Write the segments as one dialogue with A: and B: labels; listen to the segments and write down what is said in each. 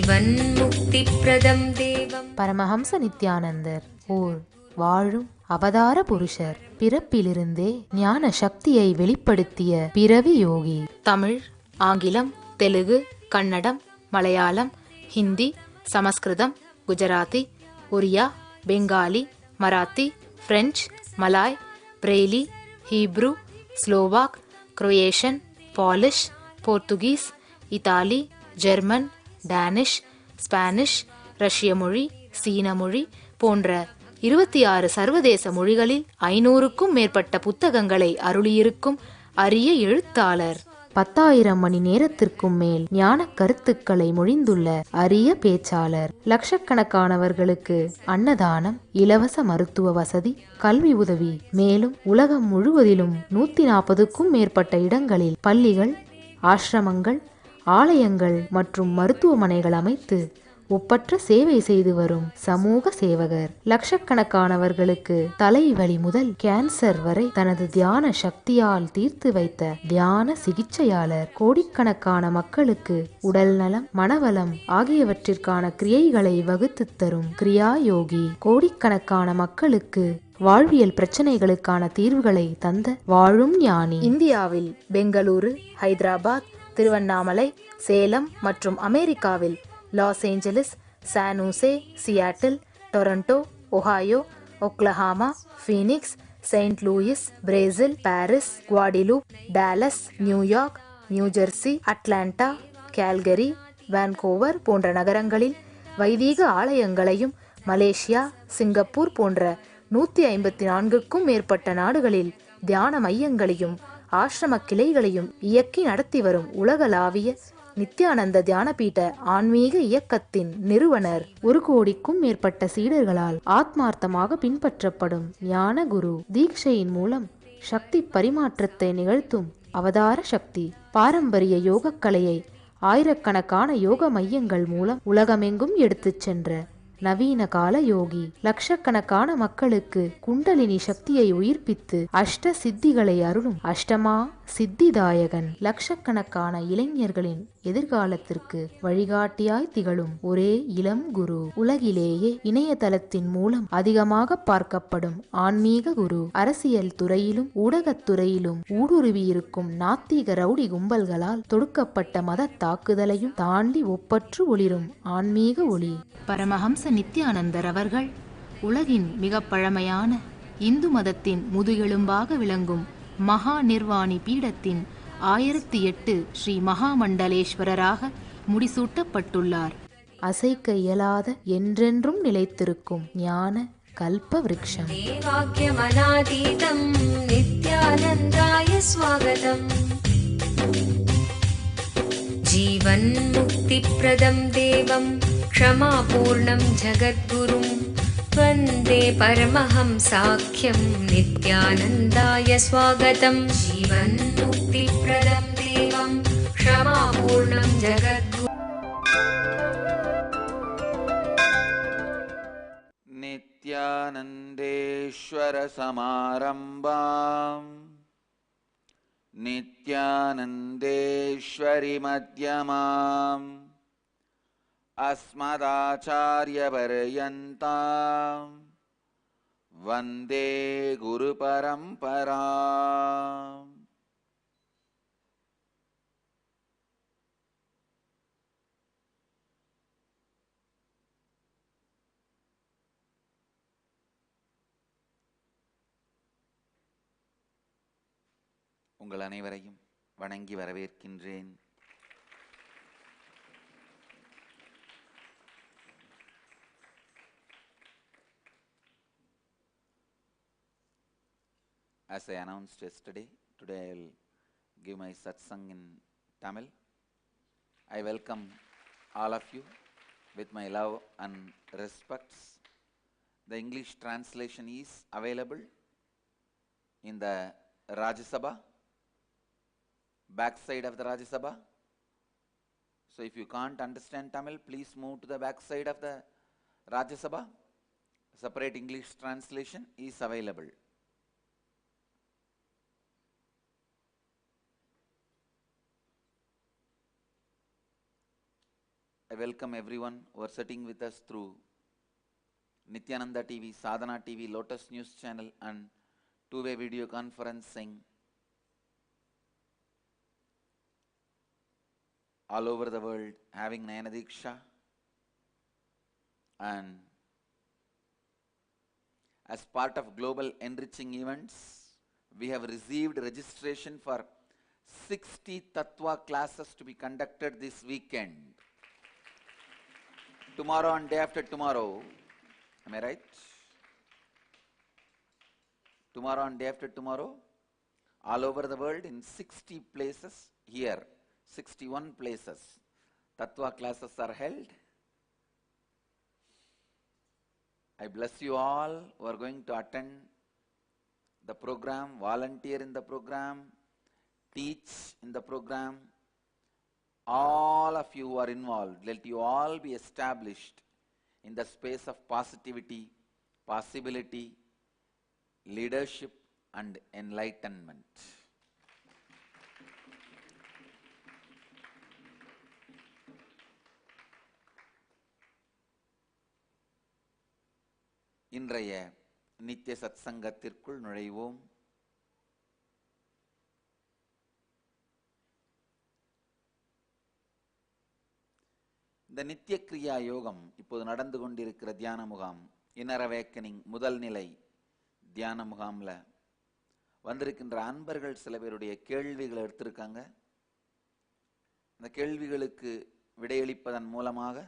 A: ஜீவன் முக்தி பிரதம் தேவம்.
B: பரமஹம்ச நித்யானந்தர் ஓர் வாழும் அவதார புருஷர். பிறப்பிலிருந்தே ஞான சக்தியை வெளிப்படுத்திய பிறவி யோகி. தமிழ், ஆங்கிலம், Telugu, Kannada, Malayalam, Hindi, Sanskrit, Gujarati, Oriya, Bengali, Marathi, French, Malay, Braille, Hebrew, Slovak, Croatian, Polish, Portuguese, Italy, German, Danish, Spanish, ரஷ்ய மொழி, சீன மொழி போன்ற 26 சர்வதேச மொழிகளில் 500க்கும் மேற்பட்ட புத்தகங்களை அருளியிருக்கும் அரிய எழுத்தாளர். 10,000 மணி நேரத்திற்கும் மேல் ஞான கருத்துக்களை மொழிந்துள்ள அரிய பேச்சாளர். லட்சக்கணக்கானவர்களுக்கு அன்னதானம், இலவச மருத்துவ வசதி, கல்வி உதவி, மேலும் உலகம் முழுவதிலும் 140க்கும் மேற்பட்ட இடங்களில் பள்ளிகள், ஆசிரமங்கள், ஆலயங்கள் மற்றும் மருத்துவமனைகள் அமைத்து ஒப்பற்ற சேவை செய்து வரும் சமூக சேவகர். லட்சக்கணக்கானவர்களுக்கு தலைவலி முதல் கேன்சர் வரை தனது தியான சக்தியால் தீர்த்து வைத்த தியான சிகிச்சையாளர். கோடிக்கணக்கான மக்களுக்கு உடல் நலம், மனவளம் ஆகியவற்றிற்கான கிரியைகளை வகுத்து தரும் கிரியா யோகி. கோடிக்கணக்கான மக்களுக்கு வாழ்வியல் பிரச்சனைகளுக்கான தீர்வுகளை தந்த வாழும் ஞானி. இந்தியாவில் பெங்களூரு, ஹைதராபாத், திருவண்ணாமலை, சேலம் மற்றும் அமெரிக்காவில் Los Angeles, San Jose, Seattle, Toronto, Ohio, Oklahoma, Phoenix, Saint Louis, Brazil, Paris, Guadeloupe, Dallas, New York, New Jersey, Atlanta, Calgary, Vancouver போன்ற நகரங்களில் வைதீக ஆலயங்களையும், மலேசியா, சிங்கப்பூர் போன்ற 154க்கும் மேற்பட்ட நாடுகளில் தியான மையங்களையும் ஆசிரம கிளைகளையும் இயக்கி நடத்தி வரும் உலகளாவிய நித்யானந்த தியானபீட ஆன்மீக இயக்கத்தின் நிறுவனர். 1 கோடிக்கும் மேற்பட்ட சீடர்களால் ஆத்மார்த்தமாக பின்பற்றப்படும் ஞான குரு. தீட்சையின் மூலம் சக்தி பரிமாற்றத்தை நிகழ்த்தும் அவதார சக்தி. பாரம்பரிய யோகக்கலையை ஆயிரக்கணக்கான யோக மையங்கள் மூலம் உலகமெங்கும் எடுத்துச் சென்ற நவீன கால யோகி. லட்சக்கணக்கான மக்களுக்கு குண்டலினி சக்தியை உயிர்ப்பித்து அஷ்ட சித்திகளை அருளும் அஷ்டமா சித்திதாயகன். லட்சக்கணக்கான இளைஞர்களின் எதிர்காலத்திற்கு வழிகாட்டியாய் திகழும் ஒரே இளம் குரு. உலகிலேயே இணையதளத்தின் மூலம் அதிகமாக பார்க்கப்படும் ஆன்மீக குரு. அரசியல் துறையிலும் ஊடகத்துறையிலும் ஊடுருவியிருக்கும் நாத்திக ரவுடி கும்பல்களால் தொடுக்கப்பட்ட மத தாக்குதலையும் தாண்டி ஒப்பற்று ஒளிரும் ஆன்மீக ஒளி. பரமஹம்ச நித்யானந்தர் அவர்கள் உலகின் மிக பழமையான இந்து மதத்தின் முதுகெலும்பாக விளங்கும் மகா நிர்வாணி பீடத்தின் 1008 ஸ்ரீ மகாமண்டலேஸ்வரராக முடிசூட்டப்பட்டுள்ளார். அசைக்க இயலாத என்றென்றும் நிலைத்திருக்கும் ஞான கல்ப விருட்சம்.
A: வாக்கியமனாதீதம் நித்யானந்தாய ஸ்வாகதம். ஜீவன் முக்தி பிரதம் தேவம் க்ஷமாபூர்ணம் ஜகத்குரும் வந்தே பரமஹம்சாख्यं நித்யானந்தாய ஸ்வாகதம். ஜீவன் முக்தி பிரதம் தேவம் க்ஷமாபூர்ணம் ஜகத்குரும்.
C: நித்யானந்தேஸ்வர சமாரம்பாம் நித்யானந்தேஸ்வரி மத்யமாம் அஸ்மதாச்சார்ய பர்யந்தாம் வந்தே குரு பரம்பராம். உங்கள் அனைவரையும் வணங்கி வரவேற்கின்றேன். As I announced yesterday, today I will give my satsang in Tamil. I welcome all of you with my love and respects. The English translation is available in the Rajya Sabha, back side of the Rajya Sabha. So if you can't understand Tamil, please move to the back side of the Rajya Sabha. Separate English translation is available. I welcome everyone who are sitting with us through Nityananda TV, Sadhana TV, Lotus News Channel and two-way video conferencing all over the world, having Nayana Diksha. And as part of global enriching events, we have received registration for 60 Tattva classes to be conducted this weekend. Tomorrow and day after tomorrow, am I right? Tomorrow and day after tomorrow, all over the world in 60 places, here 61 places, Tattva classes are held. I bless you all who are going to attend the program, volunteer in the program, teach in the program. All of you who are involved, let you all be established in the space of positivity, possibility, leadership and enlightenment. இன்றைய நித்திய சத்சங்கத்திற்குள் நுழைவோம். இந்த நித்திய கிரியா யோகம் இப்போது நடந்து கொண்டிருக்கிற தியான முகாம், இன்னர் அவேக்கனிங் முதல் நிலை தியான முகாம்ல வந்திருக்கின்ற அன்பர்கள் சில பேருடைய கேள்விகளை எடுத்திருக்காங்க. இந்த கேள்விகளுக்கு விடையளிப்பதன் மூலமாக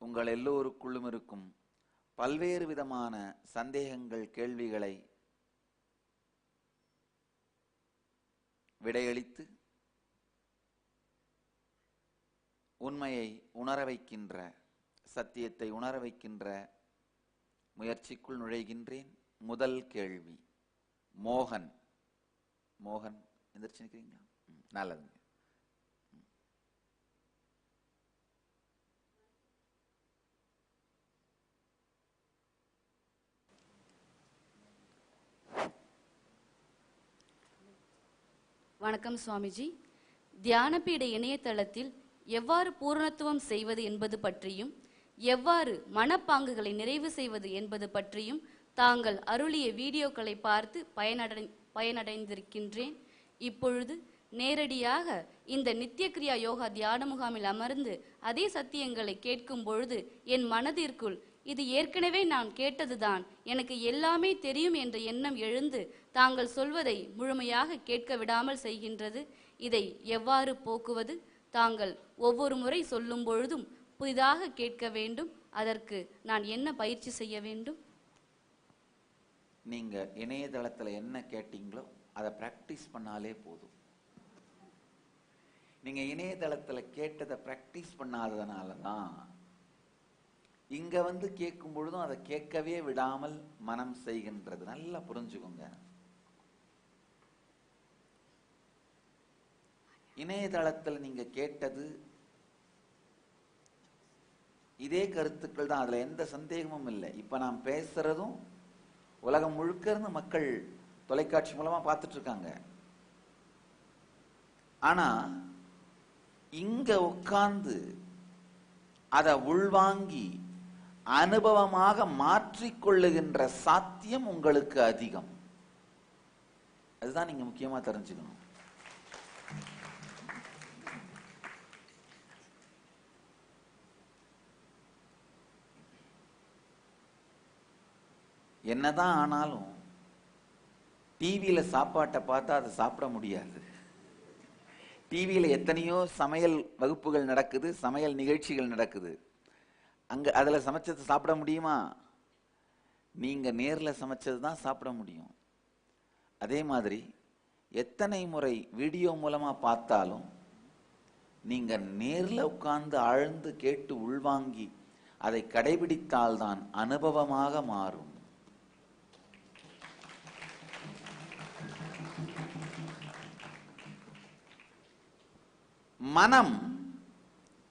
C: உங்கள் எல்லோருக்குள்ளும் இருக்கும் பல்வேறு விதமான சந்தேகங்கள், கேள்விகளை விடையளித்து உண்மையை உணர வைக்கின்ற, சத்தியத்தை உணர வைக்கின்ற முயற்சிக்குள் நுழைகின்றேன். முதல் கேள்வி, மோகன். மோகன் எந்திரிச்சு நிற்கிறீங்களா? நல்லதுங்க.
D: வணக்கம் சுவாமிஜி. தியானபீட இணையதளத்தில் எவ்வாறு பூரணத்துவம் செய்வது என்பது பற்றியும் எவ்வாறு மனப்பாங்குகளை நிறைவு செய்வது என்பது பற்றியும் தாங்கள் அருளிய வீடியோக்களை பார்த்து பயனடைந்திருக்கின்றேன். இப்பொழுது நேரடியாக இந்த நித்திய கிரியா யோகா தியான முகாமில் அமர்ந்து அதே சத்தியங்களை கேட்கும் பொழுது என் மனதிற்குள் இது ஏற்கனவே நான் கேட்டதுதான், எனக்கு எல்லாமே தெரியும் என்ற எண்ணம் எழுந்து தாங்கள் சொல்வதை முழுமையாக கேட்க விடாமல் செய்கின்றது. இதை எவ்வாறு போக்குவது? தாங்கள் ஒவ்வொரு முறை சொல்லும் பொழுதும் புதிதாக கேட்க வேண்டும். அதற்கு நான் என்ன பயிற்சி செய்ய வேண்டும்?
C: நீங்க இணையதளத்துல என்ன கேட்டீங்களோ அதை பிராக்டிஸ் பண்ணாலே போதும். நீங்க இணையதளத்துல கேட்டதை பிராக்டிஸ் பண்ணாததுனால தான் இங்க வந்து கேட்கும் பொழுதும் அதை கேட்கவே விடாமல் மனம் செய்கின்றது. நல்லா புரிஞ்சுக்கோங்க. இணையதளத்தில் நீங்க கேட்டது இதே கருத்துக்கள் தான், அதுல எந்த சந்தேகமும் இல்லை. இப்ப நான் பேசுறதும் உலகம் முழுக்க இருந்து மக்கள் தொலைக்காட்சி மூலமா பார்த்துட்டு இருக்காங்க. ஆனா இங்க உட்கார்ந்து அதை உள்வாங்கி அனுபவமாக மாற்றிக்கொள்ளுகின்ற சாத்தியம் உங்களுக்கு அதிகம். அதுதான் நீங்க முக்கியமா தெரிஞ்சுக்கணும். என்னதான் ஆனாலும் டிவியில சாப்பாட்டை பார்த்தா அதை சாப்பிட முடியாது. டிவியில எத்தனையோ சமையல் வகுப்புகள் நடக்குது, சமையல் நிகழ்ச்சிகள் நடக்குது. அங்க அதுல சமைச்சது சாப்பிட முடியுமா? நீங்க நேர்ல சமைச்சது தான் சாப்பிட முடியும். அதே மாதிரி எத்தனை முறை வீடியோ மூலமா பார்த்தாலும் நீங்க நேர்ல உட்கார்ந்து ஆழ்ந்து கேட்டு உள்வாங்கி அதை கடைபிடித்தால்தான் அனுபவமாக மாறும். மனம்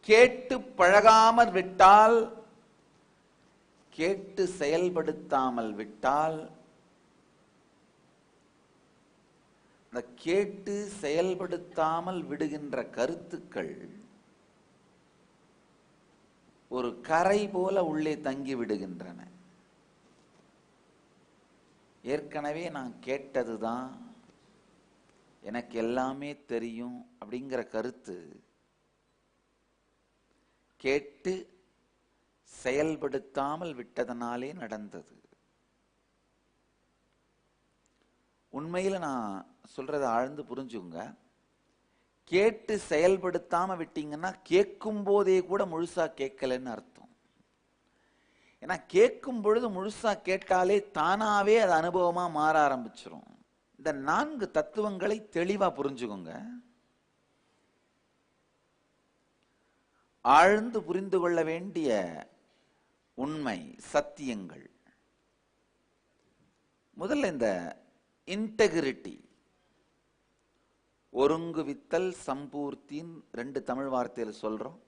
C: கேட்டு பழகாமல் விட்டால், கேட்டு செயல்படுத்தாமல் விட்டால், அந்த கேட்டு செயல்படுத்தாமல் விடுகின்ற கருத்துக்கள் ஒரு கரை போல உள்ளே தங்கி விடுகின்றன. ஏற்கனவே நான் கேட்டதுதான், எனக்கு எல்லாமே தெரியும் அப்படிங்கிற கருத்து கேட்டு செயல்படுத்தாமல் விட்டதனாலே நடந்தது. உண்மையில நான் சொல்றதை ஆழ்ந்து புரிஞ்சுங்க. கேட்டு செயல்படுத்தாம விட்டீங்கன்னா கேட்கும் போதே கூட முழுசா கேட்கலன்னு அர்த்தம். ஏன்னா கேட்கும் பொழுது முழுசா கேட்டாலே தானாவே அது அனுபவமா மாற ஆரம்பிச்சிரும். இந்த 4 தத்துவங்களை தெளிவா புரிஞ்சுக்கோங்க. ஆழ்ந்து புரிந்து கொள்ள வேண்டிய உண்மை சத்தியங்கள். முதல்ல இந்த இன்டெகிரிட்டி, ஒருங்குவித்தல், சம்பூர்த்தின் 2 தமிழ் வார்த்தையில் சொல்றோம்.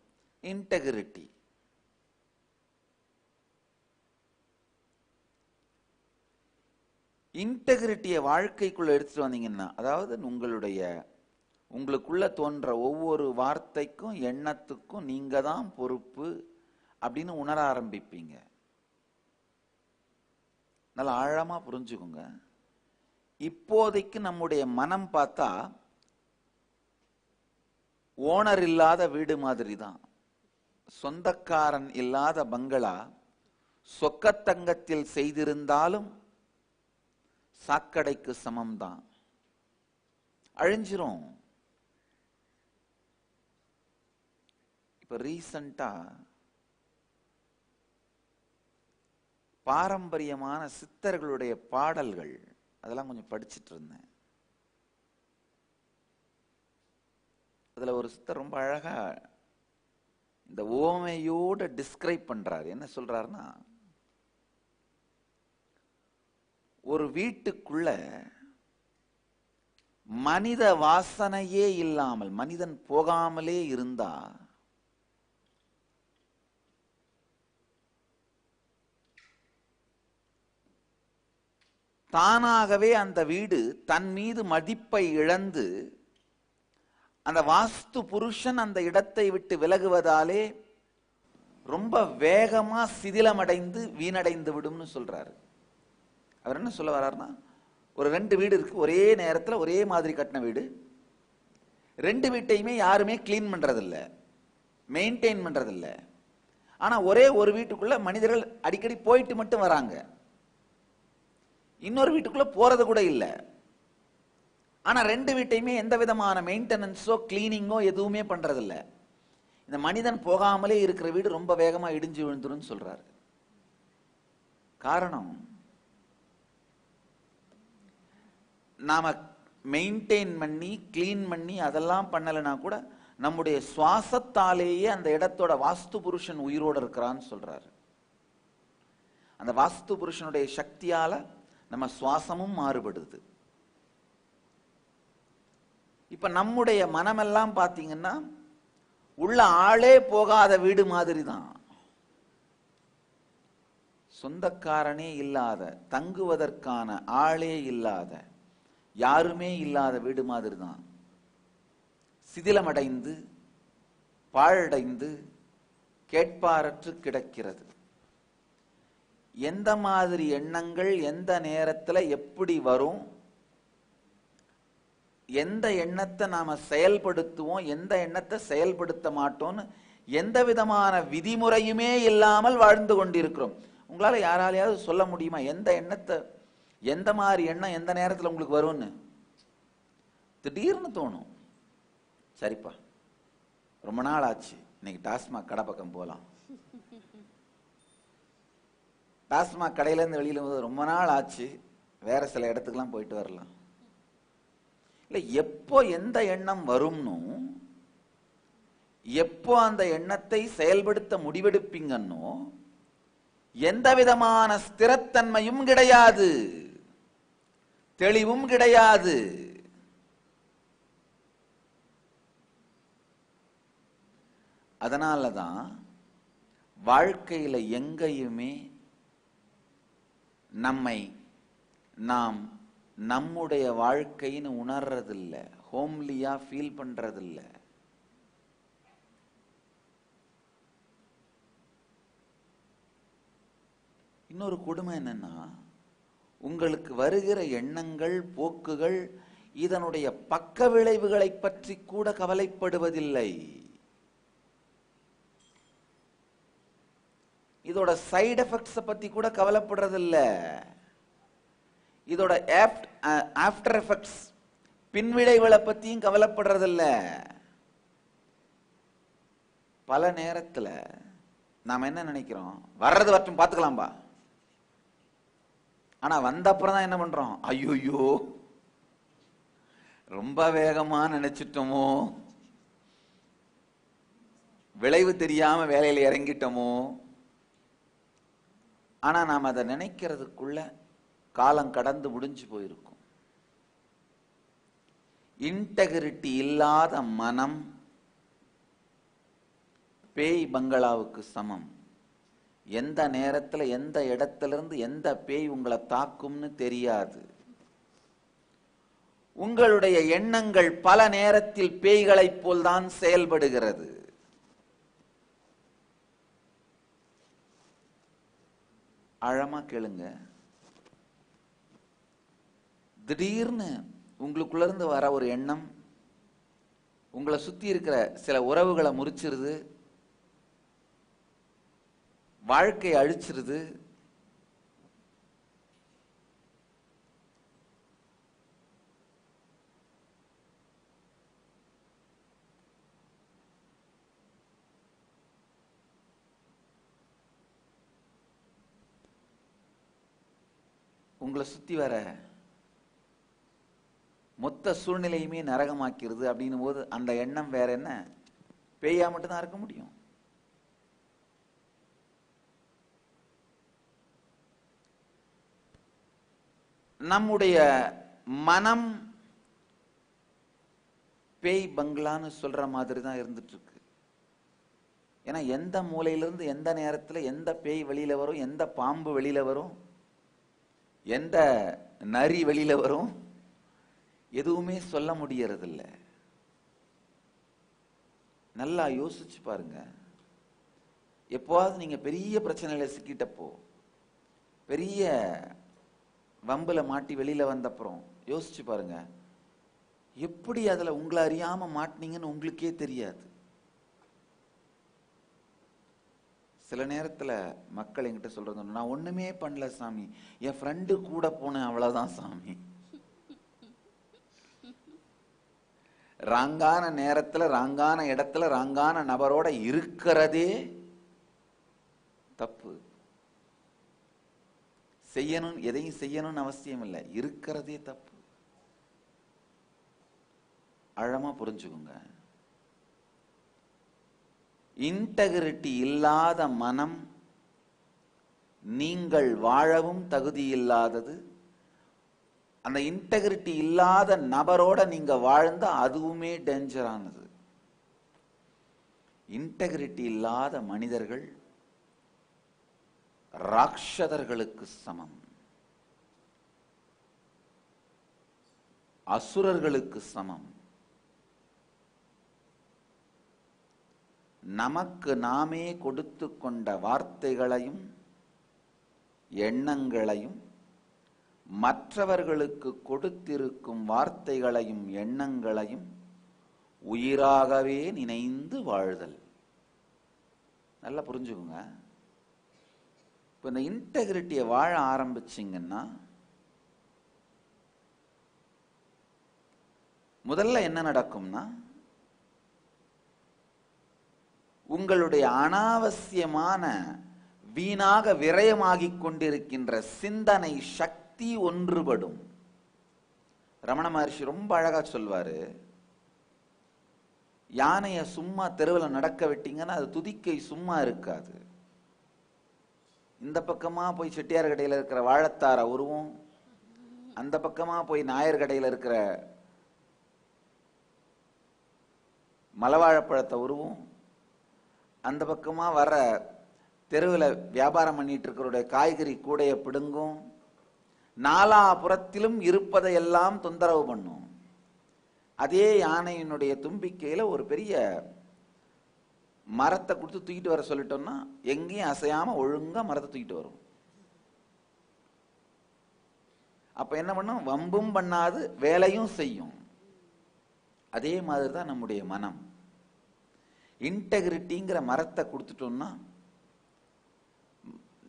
C: இன்டெகிரிட்டி, இன்டெகிரிட்டியை வாழ்க்கைக்குள்ள எடுத்துட்டு வந்தீங்கன்னா, அதாவது உங்களுக்குள்ள தோன்ற ஒவ்வொரு வார்த்தைக்கும் எண்ணத்துக்கும் நீங்க தான் பொறுப்பு அப்படின்னு உணர ஆரம்பிப்பீங்க. நல்லா ஆழமா புரிஞ்சுக்கோங்க. இப்போதைக்கு நம்முடைய மனம் பார்த்தா ஓனர் இல்லாத வீடு மாதிரி தான். சொந்தக்காரன் இல்லாத பங்களா சொக்கத்தங்கத்தில் செய்திருந்தாலும் சாக்கடைக்கு சமம்தான், அழிஞ்சிரும். இப்ப ரீசண்டா பாரம்பரியமான சித்தர்களுடைய பாடல்கள் அதெல்லாம் கொஞ்சம் படிச்சுட்டு இருந்தேன். அதுல ஒரு சித்தர் ரொம்ப அழகா இந்த ஓமையோட டிஸ்கிரைப் பண்றாரு. என்ன சொல்றாருன்னா, ஒரு வீட்டுக்குள்ள மனித வாசனையே இல்லாமல் மனிதன் போகாமலே இருந்தா தானாகவே அந்த வீடு தன் மீது மதிப்பை இழந்து அந்த வாஸ்து புருஷன் அந்த இடத்தை விட்டு விலகுவதாலே ரொம்ப வேகமா சிதிலமடைந்து வீணடைந்து விடும்னு சொல்றாரு. அவர் என்ன சொல்ல வர்றாருன்னா, ஒரு 2 வீடு இருக்கு, ஒரே நேரத்தில் ஒரே மாதிரி கட்டின வீடு. 2 வீட்டையுமே யாருமே கிளீன் பண்றதில்லை, மெயின்டைன் பண்றதில்லை. ஆனா ஒரே ஒரு வீட்டுக்குள்ள மனிதர்கள் அடிக்கடி போயிட்டு மட்டும் வராங்க, இன்னொரு வீட்டுக்குள்ள போறது கூட இல்லை. ஆனா 2 வீட்டையுமே எந்த விதமான மெயின்டெனன்ஸோ கிளீனிங்கோ எதுவுமே பண்றதில்லை. இந்த மனிதன் போகாமலே இருக்கிற வீடு ரொம்ப வேகமா இடிஞ்சு விழுந்துரும் சொல்றாரு. காரணம், நாம மெயின்டைன் பண்ணி கிளீன் பண்ணி அதெல்லாம் பண்ணலைன்னா கூட நம்முடைய சுவாசத்தாலேயே அந்த இடத்தோட வாஸ்து புருஷன் உயிரோடு இருக்கிறான்னு சொல்றாரு. அந்த வாஸ்து புருஷனுடைய சக்தியால நம்ம சுவாசமும் மாறுபடுது. இப்ப நம்முடைய மனமெல்லாம் பாத்தீங்கன்னா உள்ள ஆளே போகாத வீடு மாதிரி தான். சொந்தக்காரனே இல்லாத, தங்குவதற்கான ஆளே இல்லாத, யாருமே இல்லாத வீடு மாதிரி தான். சிதிலமடைந்து பாழடைந்து கேட்பாரற்று கிடக்கிறது. எந்த மாதிரி எண்ணங்கள் எந்த நேரத்தில் எப்படி வரும், எந்த எண்ணத்தை நாம செயல்படுத்துவோம், எந்த எண்ணத்தை செயல்படுத்த மாட்டோம்னு எந்த விதமான விதிமுறையுமே இல்லாமல் வாழ்ந்து கொண்டிருக்கிறோம். உங்களால யாராலையாவது சொல்ல முடியுமா எந்த எண்ணத்தை, எந்த மாதிரி எண்ணம் எந்த நேரத்தில் உங்களுக்கு வரும்னு? திடீர்னு தோணும், சரிப்பா ரொம்ப நாள் ஆச்சு, இன்னைக்கு டாஸ்மாக் கடை பக்கம் போகலாம். டாஸ்மாக் கடையிலேருந்து வெளியில போது ரொம்ப நாள் ஆச்சு, வேற சில இடத்துக்குலாம் போயிட்டு வரலாம். இல்லை, எப்போ எந்த எண்ணம் வரும்னு, எப்போ அந்த எண்ணத்தை செயல்படுத்த முடிவெடுப்பீங்கன்னோ எந்த விதமான ஸ்திரத்தன்மையும் கிடையாது, தெளிவும் கிடையாது. அதனாலதான் வாழ்க்கையில எங்கேயுமே நாம் நம்முடைய வாழ்க்கைன்னு உணர்றதில்லை, ஹோம்லியா ஃபீல் பண்றதில்லை. இன்னொரு கொடுமை என்னன்னா, உங்களுக்கு வருகிற எண்ணங்கள், போக்குகள், இதனுடைய பக்க விளைவுகளை பற்றி கூட கவலைப்படுவதில்லை. இதோட சைடு எஃபெக்ட்ஸை பத்தி கூட கவலைப்படுறதில்ல. இதோட ஆஃப்டர் எஃபெக்ட்ஸ், பின்விளைவுகளை பத்தியும் கவலைப்படுறதில்ல. பல நேரத்தில் நாம் என்ன நினைக்கிறோம், வர்றது வரட்டும் பார்த்துக்கலாம்பா. ஆனா வந்த அப்புறம் தான் என்ன பண்றோம், ஐயோ ரொம்ப வேகமா நினைச்சிட்டோமோ, விளைவு தெரியாம வேலையில இறங்கிட்டோமோ. ஆனா நாம் அதை நினைக்கிறதுக்குள்ள காலம் கடந்து முடிஞ்சு போயிருக்கும். இன்டெகிரிட்டி இல்லாத மனம் பேய் பங்களாவுக்கு சமம். எந்த நேரத்தில் எந்த இடத்திலிருந்து எந்த பேய் உங்களை தாக்கும்னு தெரியாது. உங்களுடைய எண்ணங்கள் பல நேரத்தில் பேய்களைப் போல்தான் செயல்படுகிறது. ஆழமா கேளுங்க. திடீர்னு உங்களுக்குள்ள இருந்து வர ஒரு எண்ணம் உங்களை சுத்தி இருக்கிற சில உறவுகளை முறிச்சிருது, வாழ்க்கையை அழிச்சிருது. உங்களை சுத்தி வர மொத்த சூழ்நிலையுமே நரகமாக்கிறது அப்படின்னும் போது அந்த எண்ணம் வேற என்ன, பேயா மட்டும்தான் இருக்க முடியும். நம்முடைய மனம் பேய் பங்களான்னு சொல்ற மாதிரி தான் இருந்துட்டு இருக்கு. ஏன்னா எந்த மூலையிலிருந்து எந்த நேரத்தில் எந்த பேய் வெளியில வரும், எந்த பாம்பு வெளியில வரும், எந்த நரி வெளியில வரும், எதுவுமே சொல்ல முடியறதில்ல. நல்லா யோசிச்சு பாருங்க. எப்போவாவது நீங்க பெரிய பிரச்சனையில சிக்கிட்டப்போ, பெரிய வம்புல மாட்டி வெளியில வந்தப்புறம் யோசிச்சு பாருங்க, எப்படி அதுல உங்களை அறியாம மாட்டினீங்கன்னு உங்களுக்கே தெரியாது. சில நேரத்துல மக்கள் என்கிட்ட சொல்றது, நான் ஒண்ணுமே பண்ணல சாமி, என் ஃப்ரெண்டு கூட போனேன், அவ்வளவுதான் சாமி. ராங்கான நேரத்துல, ராங்கான இடத்துல, ராங்கான நபரோட இருக்கிறதே தப்பு. செய்யணும், எதையும் செய்யணும்னு அவசியம் இல்லை, இருக்கிறதே தப்பு. ஆழமா புரிஞ்சுக்குங்க. இன்டெகிரிட்டி இல்லாத மனம் நீங்கள் வாழவும் தகுதி இல்லாதது. அந்த இன்டெகிரிட்டி இல்லாத நபரோட நீங்க வாழ்ந்தா அதுவுமே டேஞ்சரானது. இன்டெகிரிட்டி இல்லாத மனிதர்கள் ராட்சதர்களுக்கு சமம், அசுரர்களுக்கு சமம். நமக்கு நாமே கொடுத்து கொண்ட வார்த்தைகளையும் எண்ணங்களையும், மற்றவர்களுக்கு கொடுத்திருக்கும் வார்த்தைகளையும் எண்ணங்களையும் உயிராகவே நினைந்து வாழ்தல். நல்லா புரிஞ்சுக்குங்க. இப்போ இந்த இன்டெகிரிட்டியை வாழ ஆரம்பிச்சிங்கன்னா முதல்ல என்ன நடக்கும்னா, உங்களுடைய அனாவசியமான வீணாக விரயமாகிக் கொண்டிருக்கின்ற சிந்தனை சக்தி ஒன்றுபடும். ரமண மகர்ஷி ரொம்ப அழகா சொல்வாரு, யானைய சும்மா தெருவில் நடக்க விட்டீங்கன்னா அது துதிக்கை சும்மா இருக்காது. இந்த பக்கமா போய் செட்டியார் கடையில் இருக்கிற வாழைத்தார உருவம், அந்த பக்கமா போய் நாயர் கடையில் இருக்கிற மலவாழைப்பழத்தை உருவம், அந்த பக்கமா வர தெருவில் வியாபாரம் பண்ணிட்டு இருக்கிற காய்கறி கூடைய பிடுங்கும். நாலாபுறத்திலும் இருப்பதையெல்லாம் தொந்தரவு பண்ணும். அதே யானையினுடைய தும்பிக்கையில ஒரு பெரிய மரத்தை கொடுத்து தூக்கிட்டு வர சொல்லிட்டோம்னா எங்கேயும் அசையாம ஒழுங்கா மரத்தை தூக்கிட்டு வரும். அப்ப என்ன பண்ணும்? வம்பும் பண்ணாது, வேலையும் செய்யும். அதே மாதிரி தான் நம்முடைய மனம். இன்டெகிரிட்டிங்கிற மரத்தை கொடுத்துட்டோம்னா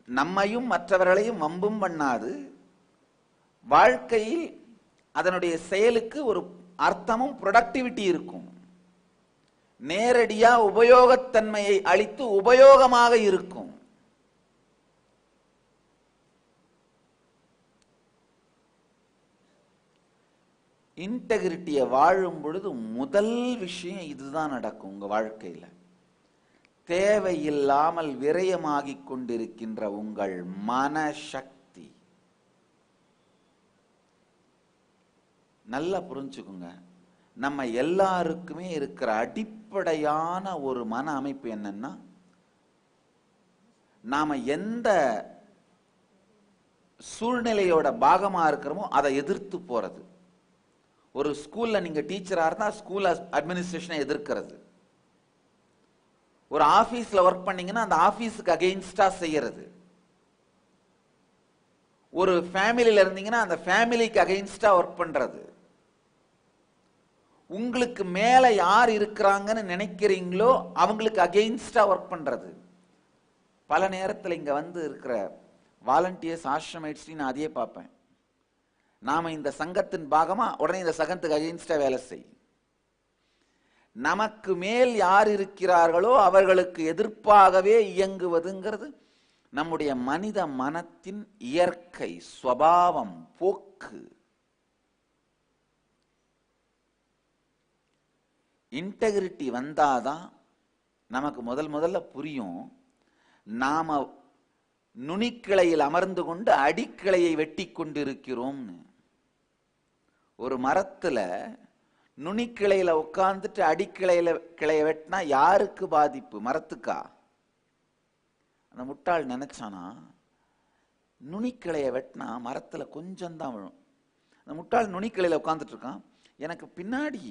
C: நம்மையும் மற்றவர்களையும் வம்பும் பண்ணாது, வாழ்க்கையில் அதனுடைய செயலுக்கு ஒரு அர்த்தமும் ப்ரொடக்டிவிட்டி இருக்கும். நேரடியா உபயோகத்தன்மையை அளித்து உபயோகமாக இருக்கும். இன்டெகிரிட்டியை வாழும் பொழுது முதல் விஷயம் இதுதான் நடக்கும் உங்க வாழ்க்கையில. தேவையில்லாமல் விரயமாகிக் கொண்டிருக்கின்ற உங்கள் மனசக்தி, நல்லா புரிஞ்சுக்குங்க. நம்ம எல்லாருக்குமே இருக்கிற அடிப்படையான ஒரு மன அமைப்பு என்னன்னா, நாம எந்த சூழ்நிலையோட பாகமா இருக்கிறோமோ அதை எதிர்த்து போறது. ஒரு ஸ்கூல்ல நீங்க டீச்சரா இருந்தா ஸ்கூல் அட்மினிஸ்ட்ரேஷனை எதிர்க்கிறது. ஒரு ஆபீஸ்ல ஒர்க் பண்ணீங்கன்னா அந்த ஆபீஸுக்கு அகைன்ஸ்டா செய்யறது. ஒரு ஃபேமிலியில இருந்தீங்கன்னா அந்த ஃபேமிலிக்கு அகைன்ஸ்டா ஒர்க் பண்றது. உங்களுக்கு மேல யார் இருக்கிறாங்கன்னு நினைக்கிறீங்களோ அவங்களுக்கு அகைன்ஸ்டா ஒர்க் பண்றது. பல நேரத்தில் இங்க வந்து இருக்கிற வாலண்டியர்ஸ், ஆசிரமைட்ஸ் நான் அதையே பார்ப்பேன். நாம இந்த சங்கத்தின் பாகமா, உடனே இந்த சங்கத்துக்கு அகைன்ஸ்டா வேலை செய். நமக்கு மேல் யார் இருக்கிறார்களோ அவர்களுக்கு எதிர்ப்பாகவே இயங்குவதுங்கிறது நம்முடைய மனித மனத்தின் இயற்கை சுபாவம், போக்கு. இன்டெகிரிட்டி வந்தாதான் நமக்கு முதல்ல புரியும், நாம நுனிக்கிளையில் அமர்ந்து கொண்டு அடிக்கிளையை வெட்டி கொண்டிருக்கிறோம்னு. ஒரு மரத்துல நுனிக்கிளையில உட்கார்ந்துட்டு கிளைய வெட்டினா யாருக்கு பாதிப்பு? மரத்துக்கா? அந்த முட்டாள் நினைச்சானா நுனிக்கிளைய வெட்டினா மரத்துல கொஞ்சம் தான் விழும். அந்த முட்டாள் நுனிக்கிளையில உட்கார்ந்துட்டு இருக்கான், எனக்கு பின்னாடி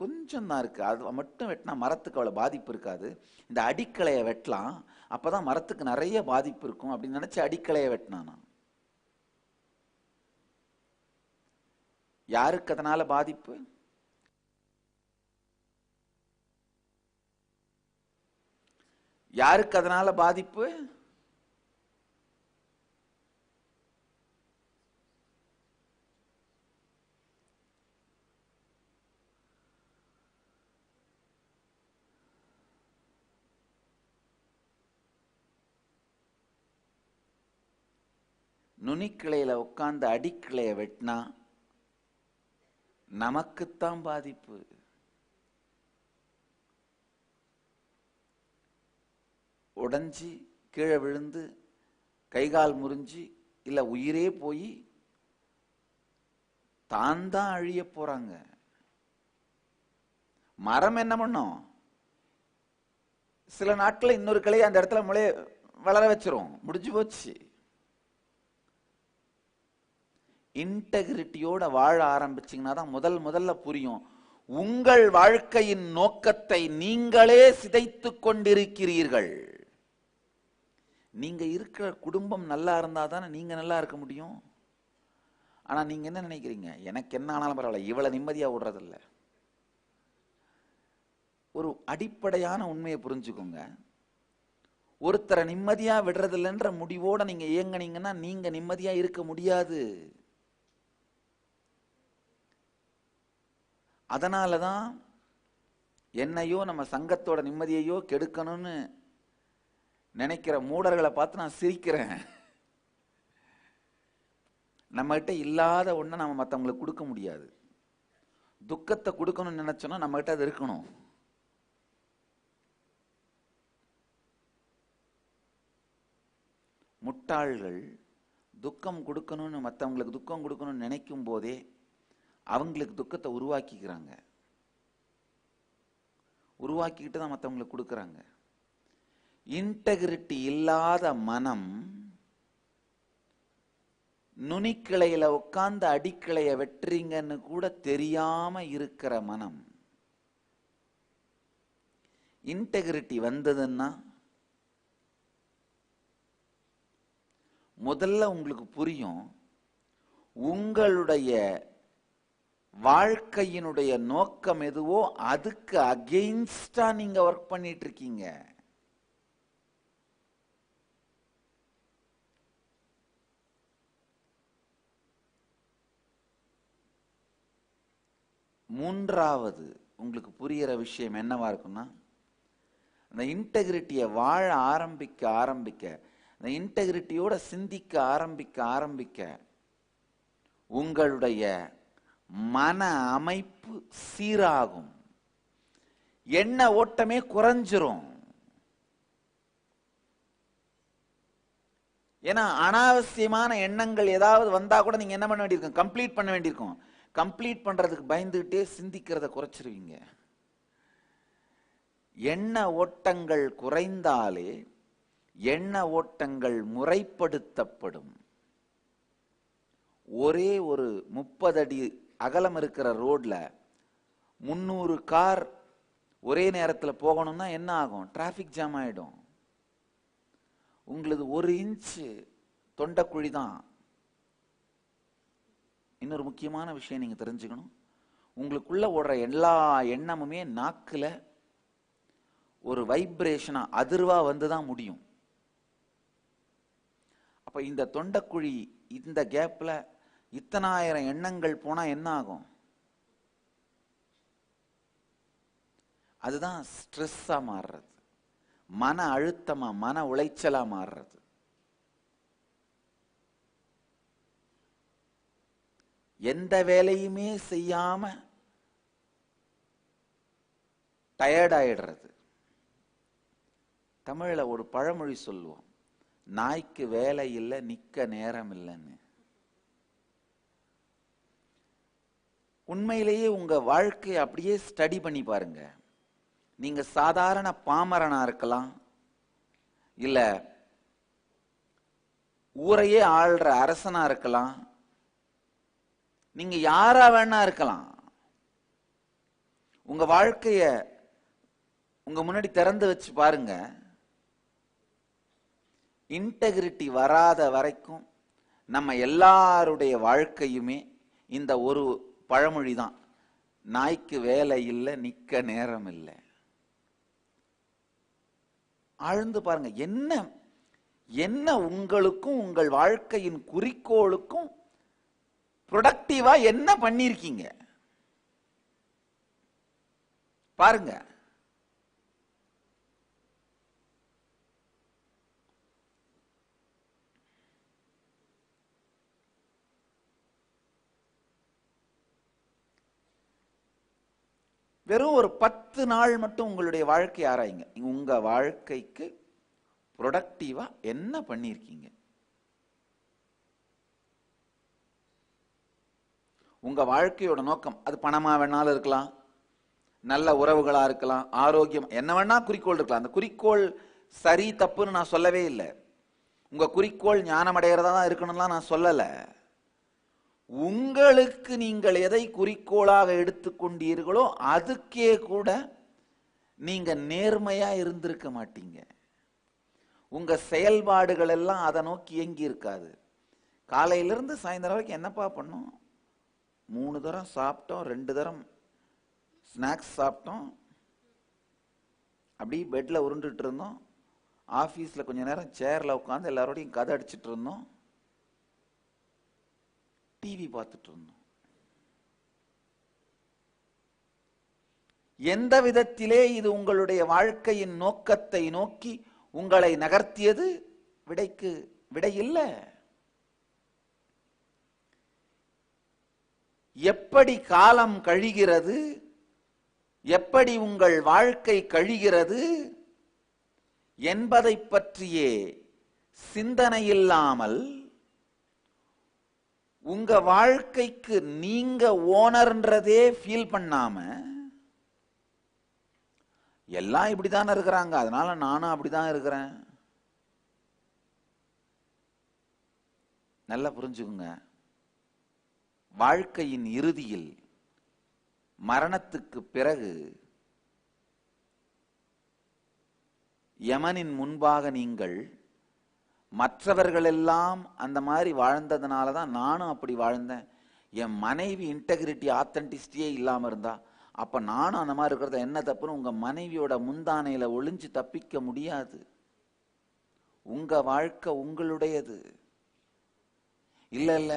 C: கொஞ்சம் தான் இருக்கு, அது மட்டும் வெட்டினா மரத்துக்கு அவ்வளவு பாதிப்பு இருக்காது, இந்த அடிக்கிளைய வெட்டலாம், அப்பதான் மரத்துக்கு நிறைய பாதிப்பு இருக்கும் அப்படின்னு நினைச்சு அடிக்கிளைய வெட்டினானா. யாருக்கு அதனால பாதிப்பு? யாருக்கு அதனால பாதிப்பு? நுனிக்கிளையில உட்கார்ந்து அடிக்கிளைய வெட்டினா நமக்குத்தான் பாதிப்பு. உடைஞ்சி கீழே விழுந்து கைகால் முறிஞ்சி இல்ல உயிரே போய் தான் தான் அழிய போறாங்க. மரம் என்ன பண்ணும்? சில நாட்கள் இன்னொரு கிளையை அந்த இடத்துல வளர வச்சிரும், முடிஞ்சு போச்சு. இன்டெகிரிட்டியோட வாழ ஆரம்பிச்சீங்கன்னா தான் முதல்ல புரியும், உங்கள் வாழ்க்கையின் நோக்கத்தை நீங்களே சிதைத்து கொண்டிருக்கிறீர்கள். நீங்க இருக்கிற குடும்பம் நல்லா இருந்தா தானே நீங்க நல்லா இருக்க முடியும். ஆனா நீங்க என்ன நினைக்கிறீங்க? எனக்கு என்ன ஆனாலும் பரவாயில்ல, இவ்வளவு நிம்மதியா விடுறதில்ல. ஒரு அடிப்படையான உண்மையை புரிஞ்சுக்கோங்க, ஒருத்தரை நிம்மதியா விடுறதில்லைன்ற முடிவோட நீங்க இயங்குனீங்கன்னா நீங்க நிம்மதியா இருக்க முடியாது. அதனாலதான் என்னையோ நம்ம சங்கத்தோட நிம்மதியையோ கெடுக்கணும்னு நினைக்கிற மூடர்களை பார்த்து நான் சிரிக்கிறேன். நம்ம கிட்ட இல்லாத ஒண்ணை நம்ம மற்றவங்களுக்கு கொடுக்க முடியாது. துக்கத்தை கொடுக்கணும்னு நினைச்சோம்னா நம்ம கிட்ட அது இருக்கணும். முட்டாள்கள் துக்கம் கொடுக்கணும்னு, மற்றவங்களுக்கு துக்கம் கொடுக்கணும்னு நினைக்கும் போதே அவங்களுக்கு துக்கத்தை உருவாக்கிக்கிறாங்க, உருவாக்கிக்கிட்டு தான் மற்றவங்களுக்கு கொடுக்கறாங்க. இன்டெகிரிட்டி இல்லாத மனம் நுனிக்கிளையில உட்கார்ந்து அடிக்கிளைய வெட்டுறீங்கன்னு கூட தெரியாம இருக்கிற மனம். இன்டெகிரிட்டி வந்ததுன்னா முதல்ல உங்களுக்கு புரியும், உங்களுடைய வாழ்க்கையினுடைய நோக்கம் எதுவோ அதுக்கு அகெயின்ஸ்டா நீங்க ஒர்க் பண்ணிட்டு இருக்கீங்க. மூன்றாவது உங்களுக்கு புரிகிற விஷயம் என்னவா இருக்குன்னா, அந்த இன்டெகிரிட்டியை வாழ ஆரம்பிக்க ஆரம்பிக்க, அந்த இன்டெகிரிட்டியோட சிந்திக்க ஆரம்பிக்க ஆரம்பிக்க உங்களுடைய மன அமைப்பு சீராகும், எண்ண ஓட்டமே குறைஞ்சிரும். ஏன்னா அனாவசியமான எண்ணங்கள் ஏதாவது வந்தா கூட நீங்க என்ன பண்ண வேண்டியிருக்கும், கம்ப்ளீட் பண்ண வேண்டியிருக்கும். கம்ப்ளீட் பண்றதுக்கு பயந்துகிட்டே சிந்திக்கிறத குறைச்சிருவீங்க. எண்ண ஓட்டங்கள் குறைந்தாலே எண்ண ஓட்டங்கள் முறைப்படுத்தப்படும். ஒரே ஒரு 30 அடி அகலம் இருக்கிற ரோட்ல 300 கார் ஒரே நேரத்தில் போகணும்னா என்ன ஆகும்? டிராபிக் ஜாம் ஆயிடும். உங்களுக்கு 1 இன்ச்சு தொண்டைக்குழி தான். இன்னொரு முக்கியமான விஷயம் நீங்க தெரிஞ்சுக்கணும், உங்களுக்குள்ள ஓடுற எல்லா எண்ணமுமே நாக்குல ஒரு வைப்ரேஷனா அதிர்வா வந்துதான் முடியும். அப்ப இந்த தொண்டைக்குழி இந்த கேப்ல இத்தனாயிரம் எண்ணங்கள் போனா என்ன ஆகும்? அதுதான் ஸ்ட்ரெஸ்ஸா மாறுறது, மன அழுத்தமா மன உளைச்சலா மாறுறது. எந்த வேலையுமே செய்யாம டயர்ட் ஆயிடுறது. தமிழ்ல ஒரு பழமொழி சொல்லுவோம், நாய்க்கு வேலை இல்லை நிக்க நேரம் இல்லைன்னு. உண்மையிலேயே உங்க வாழ்க்கையை அப்படியே ஸ்டடி பண்ணி பாருங்க. நீங்க சாதாரண பாமரனா இருக்கலாம், இல்ல ஊரையே ஆள்ற அரசனா இருக்கலாம், நீங்க யாரா வேணா இருக்கலாம். உங்க வாழ்க்கைய உங்க முன்னாடி திறந்து வச்சு பாருங்க. இன்டெகிரிட்டி வராத வரைக்கும் நம்ம எல்லாருடைய வாழ்க்கையுமே இந்த ஒரு பழமொழி தான், நாய்க்கு வேலை இல்லை நிக்க நேரம் இல்லை. ஆழ்ந்து பாருங்க, என்ன என்ன உங்களுக்கும் உங்கள் வாழ்க்கையின் குறிக்கோளுக்கும் ப்ரொடக்டிவா என்ன பண்ணிருக்கீங்க பாருங்க. வெறும் ஒரு 10 நாள் மட்டும் உங்களுடைய வாழ்க்கை ஆராயுங்க. உங்க வாழ்க்கைக்கு ப்ரொடக்டிவா என்ன பண்ணிருக்கீங்க? உங்க வாழ்க்கையோட நோக்கம் அது பணமா வேணாலும் இருக்கலாம், நல்ல உறவுகளா இருக்கலாம், ஆரோக்கியம், என்ன வேணா குறிக்கோள் இருக்கலாம். அந்த குறிக்கோள் சரி தப்புன்னு நான் சொல்லவே இல்லை. உங்க குறிக்கோள் ஞானம் அடைகிறதா தான் இருக்கணும்லாம் நான் சொல்லல. உங்களுக்கு நீங்கள் எதை குறிக்கோளாக எடுத்துக்கொண்டீர்களோ அதுக்கே கூட நீங்க நேர்மையா இருந்திருக்க மாட்டீங்க. உங்க செயல்பாடுகள் எல்லாம் அதை நோக்கி இயங்கி இருக்காது. காலையிலிருந்து சாயந்தரம் வரைக்கும் என்னப்பா பண்ணோம்? 3 தரம் சாப்பிட்டோம், 2 தரம் ஸ்நாக்ஸ் சாப்பிட்டோம், அப்படி பெட்ல உருண்டுட்டு இருந்தோம், ஆபீஸ்ல கொஞ்ச நேரம் சேர்ல உட்காந்து எல்லாரோடையும் கதை அடிச்சிட்டு இருந்தோம், டிவி பார்த்துட்டு இருந்தோம். எந்த விதத்திலே இது உங்களுடைய வாழ்க்கையின் நோக்கத்தை நோக்கி உங்களை நகர்த்தியது? விடைக்கு விடை இல்லை. எப்படி காலம் கழிகிறது, எப்படி உங்கள் வாழ்க்கை கழிகிறது என்பதை பற்றியே சிந்தனை இல்லாமல் உங்க வாழ்க்கைக்கு நீங்க ஓனர்ன்றதே ஃபீல் பண்ணாம, எல்லாம் இப்படிதான் இருக்கிறாங்க அதனால நானும் அப்படிதான் இருக்கிறேன். நல்லா புரிஞ்சுக்குங்க, வாழ்க்கையின் இறுதியில் மரணத்துக்கு பிறகு யமனின் முன்பாக நீங்கள் மற்றவர்கள் எல்லாம் அந்த மாதிரி வாழ்ந்ததுனால தான் நானும் அப்படி வாழ்ந்தேன். என் மனைவி இன்டெகிரிட்டி ஆத்தென்டிசிட்டியே இல்லாம இருந்தா அப்ப நானும் அந்த மாதிரி இருக்கிறத என்ன தப்புன்னு உங்க மனைவியோட முந்தானையில ஒளிஞ்சு தப்பிக்க முடியாது. உங்க வாழ்க்கை உங்களுடையது. இல்ல இல்ல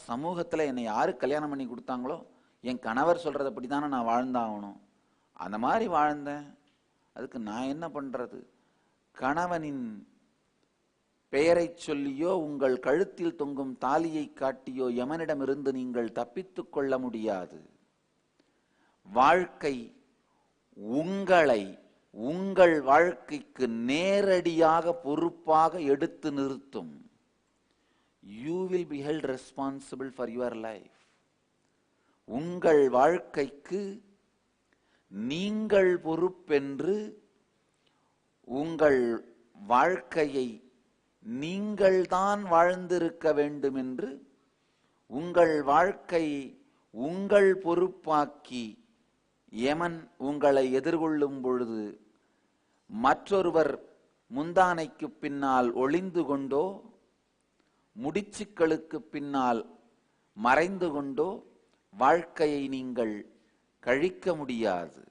C: சமூகத்துல என்னை யாரு கல்யாணம் பண்ணி கொடுத்தாங்களோ என் கணவர் சொல்றதப்படி தானே நான் வாழ்ந்தாகணும். அந்த மாதிரி வாழ்ந்தேன், அதுக்கு நான் என்ன பண்றது? கணவனின் பெயரை சொல்லியோ உங்கள் கழுத்தில் தொங்கும் தாலியை காட்டியோ யமனிடமிருந்து நீங்கள் தப்பித்துக் கொள்ள முடியாது. வாழ்க்கை உங்களை உங்கள் வாழ்க்கைக்கு நேரடியாக பொறுப்பாக எடுத்து நிறுத்தும். You will be held responsible for your life. உங்கள் வாழ்க்கைக்கு நீங்கள் பொறுப்பென்று உங்கள் வாழ்க்கையை நீங்கள்தான் வாழ்ந்திருக்க வேண்டும் என்று உங்கள் வாழ்க்கை உங்கள் பொறுப்பாக்கி யமன் உங்களை எதிர்கொள்ளும் பொழுது மற்றொருவர் முந்தானைக்கு பின்னால் ஒளிந்து கொண்டோ முடிச்சுக்களுக்கு பின்னால் மறைந்து கொண்டோ வாழ்க்கையை நீங்கள் கழிக்க முடியாது.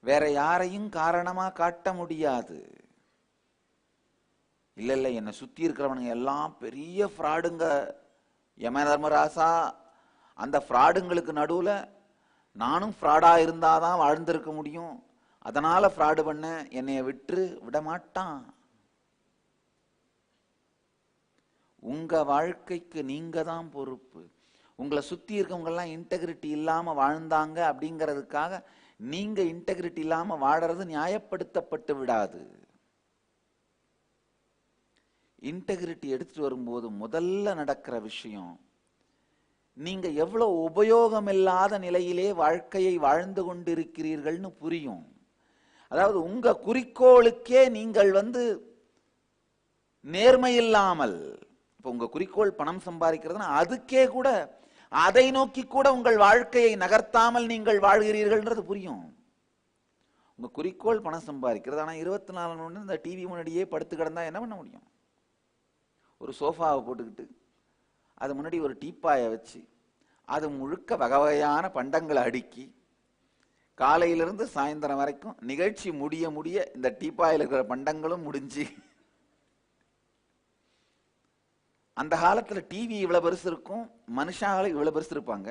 C: வேற யாரையும் காரணமா காட்ட முடியாது. இல்ல இல்ல என்னை சுத்தி இருக்கிறவனுங்க எல்லாம் பெரிய ஃப்ராடுங்க யம தர்மராசா, அந்த ஃப்ராடுங்களுக்கு நடுவுல நானும் ஃப்ராடா இருந்தாதான் வாழ்ந்திருக்க முடியும், அதனால ஃப்ராடு பண்ண என்னைய விட மாட்டான். உங்க வாழ்க்கைக்கு நீங்க தான் பொறுப்பு. உங்களை சுத்தி இருக்கவங்க எல்லாம் இன்டெகிரிட்டி இல்லாம வாழ்ந்தாங்க அப்படிங்கிறதுக்காக நீங்க இன்டெகிரிட்டி இல்லாம வாழறது நியாயப்படுத்தப்பட்டு விடாது. இன்டெகிரிட்டி எடுத்துட்டு வரும்போது முதல்ல நடக்கிற விஷயம், நீங்க எவ்வளவு உபயோகம் இல்லாத நிலையிலே வாழ்க்கையை வாழ்ந்து கொண்டிருக்கிறீர்கள்னு புரியும். அதாவது உங்க குறிக்கோளுக்கே நீங்கள் நேர்மை இல்லாமல், இப்ப உங்க குறிக்கோள் பணம் சம்பாதிக்கிறதுனா அதுக்கே கூட அதை நோக்கி கூட உங்கள் வாழ்க்கையை நகர்த்தாமல் நீங்கள் வாழ்கிறீர்கள்ன்றது புரியும். உங்க குறிக்கோள் பணம் சம்பாதிக்கிறது, ஆனா 24 மணி நேரம் இந்த டிவி முன்னாடியே படுத்து கிடந்தா என்ன பண்ண முடியும்? ஒரு சோஃபாவை போட்டுக்கிட்டு அது முன்னாடி ஒரு டீப்பாயை வச்சு அது முழுக்க வகை வகையான பண்டங்களை அடுக்கி காலையிலிருந்து சாயந்தரம் வரைக்கும் நிகழ்ச்சி முடிய முடிய இந்த டீப்பாயில் இருக்கிற பண்டங்களும் முடிஞ்சு, அந்த காலத்துல டிவி இவ்வளவு பெருசு இருக்கும், மனுஷால இவ்வளவு பெருசு இருப்பாங்க.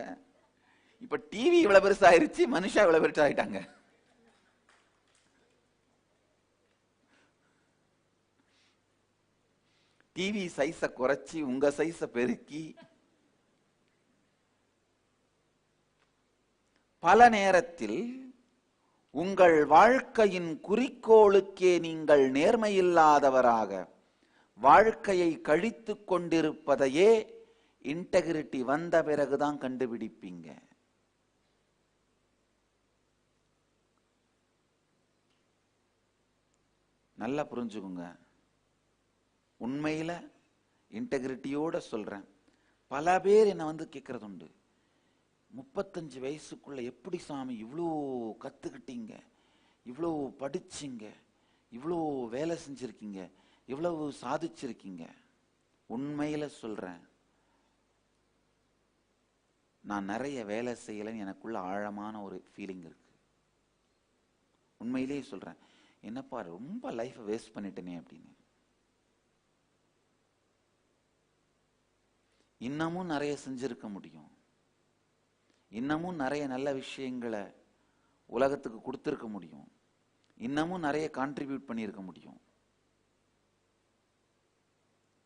C: இப்ப டிவி இவ்வளவு பெருசு ஆயிருச்சு, மனுஷா இவ்வளவு பெருசு ஆயிட்டாங்க. டிவி சைஸ குறைச்சி உங்க சைஸ பெருக்கி பல நேரத்தில் உங்கள் வாழ்க்கையின் குறிக்கோளுக்கே நீங்கள் நேர்மையில்லாதவராக வாழ்க்கையை கழித்து கொண்டிருப்பதையே இன்டெகிரிட்டி வந்த பிறகுதான் கண்டுபிடிப்பீங்க. நல்லா புரிஞ்சுக்குங்க. உண்மையில இன்டெகிரிட்டியோட சொல்றேன். பல பேர் என்ன கேட்கறது உண்டு, 35 வயசுக்குள்ள எப்படி சாமி இவ்வளோ கத்துக்கிட்டீங்க, இவ்வளோ படிச்சிங்க, இவ்வளோ வேலை செஞ்சிருக்கீங்க, இவ்வளவு சாதிச்சிருக்கீங்க? உண்மையில சொல்றேன், நான் நிறைய வேலை செய்யலைன்னு எனக்குள்ள ஆழமான ஒரு ஃபீலிங் இருக்கு. உண்மையிலேயே சொல்றேன், என்னப்பா ரொம்ப லைஃப் வேஸ்ட் பண்ணிட்டேனே அப்படின்னு. இன்னமும் நிறைய செஞ்சிருக்க முடியும், இன்னமும் நிறைய நல்ல விஷயங்களை உலகத்துக்கு கொடுத்திருக்க முடியும், இன்னமும் நிறைய கான்ட்ரிபியூட் பண்ணியிருக்க முடியும்.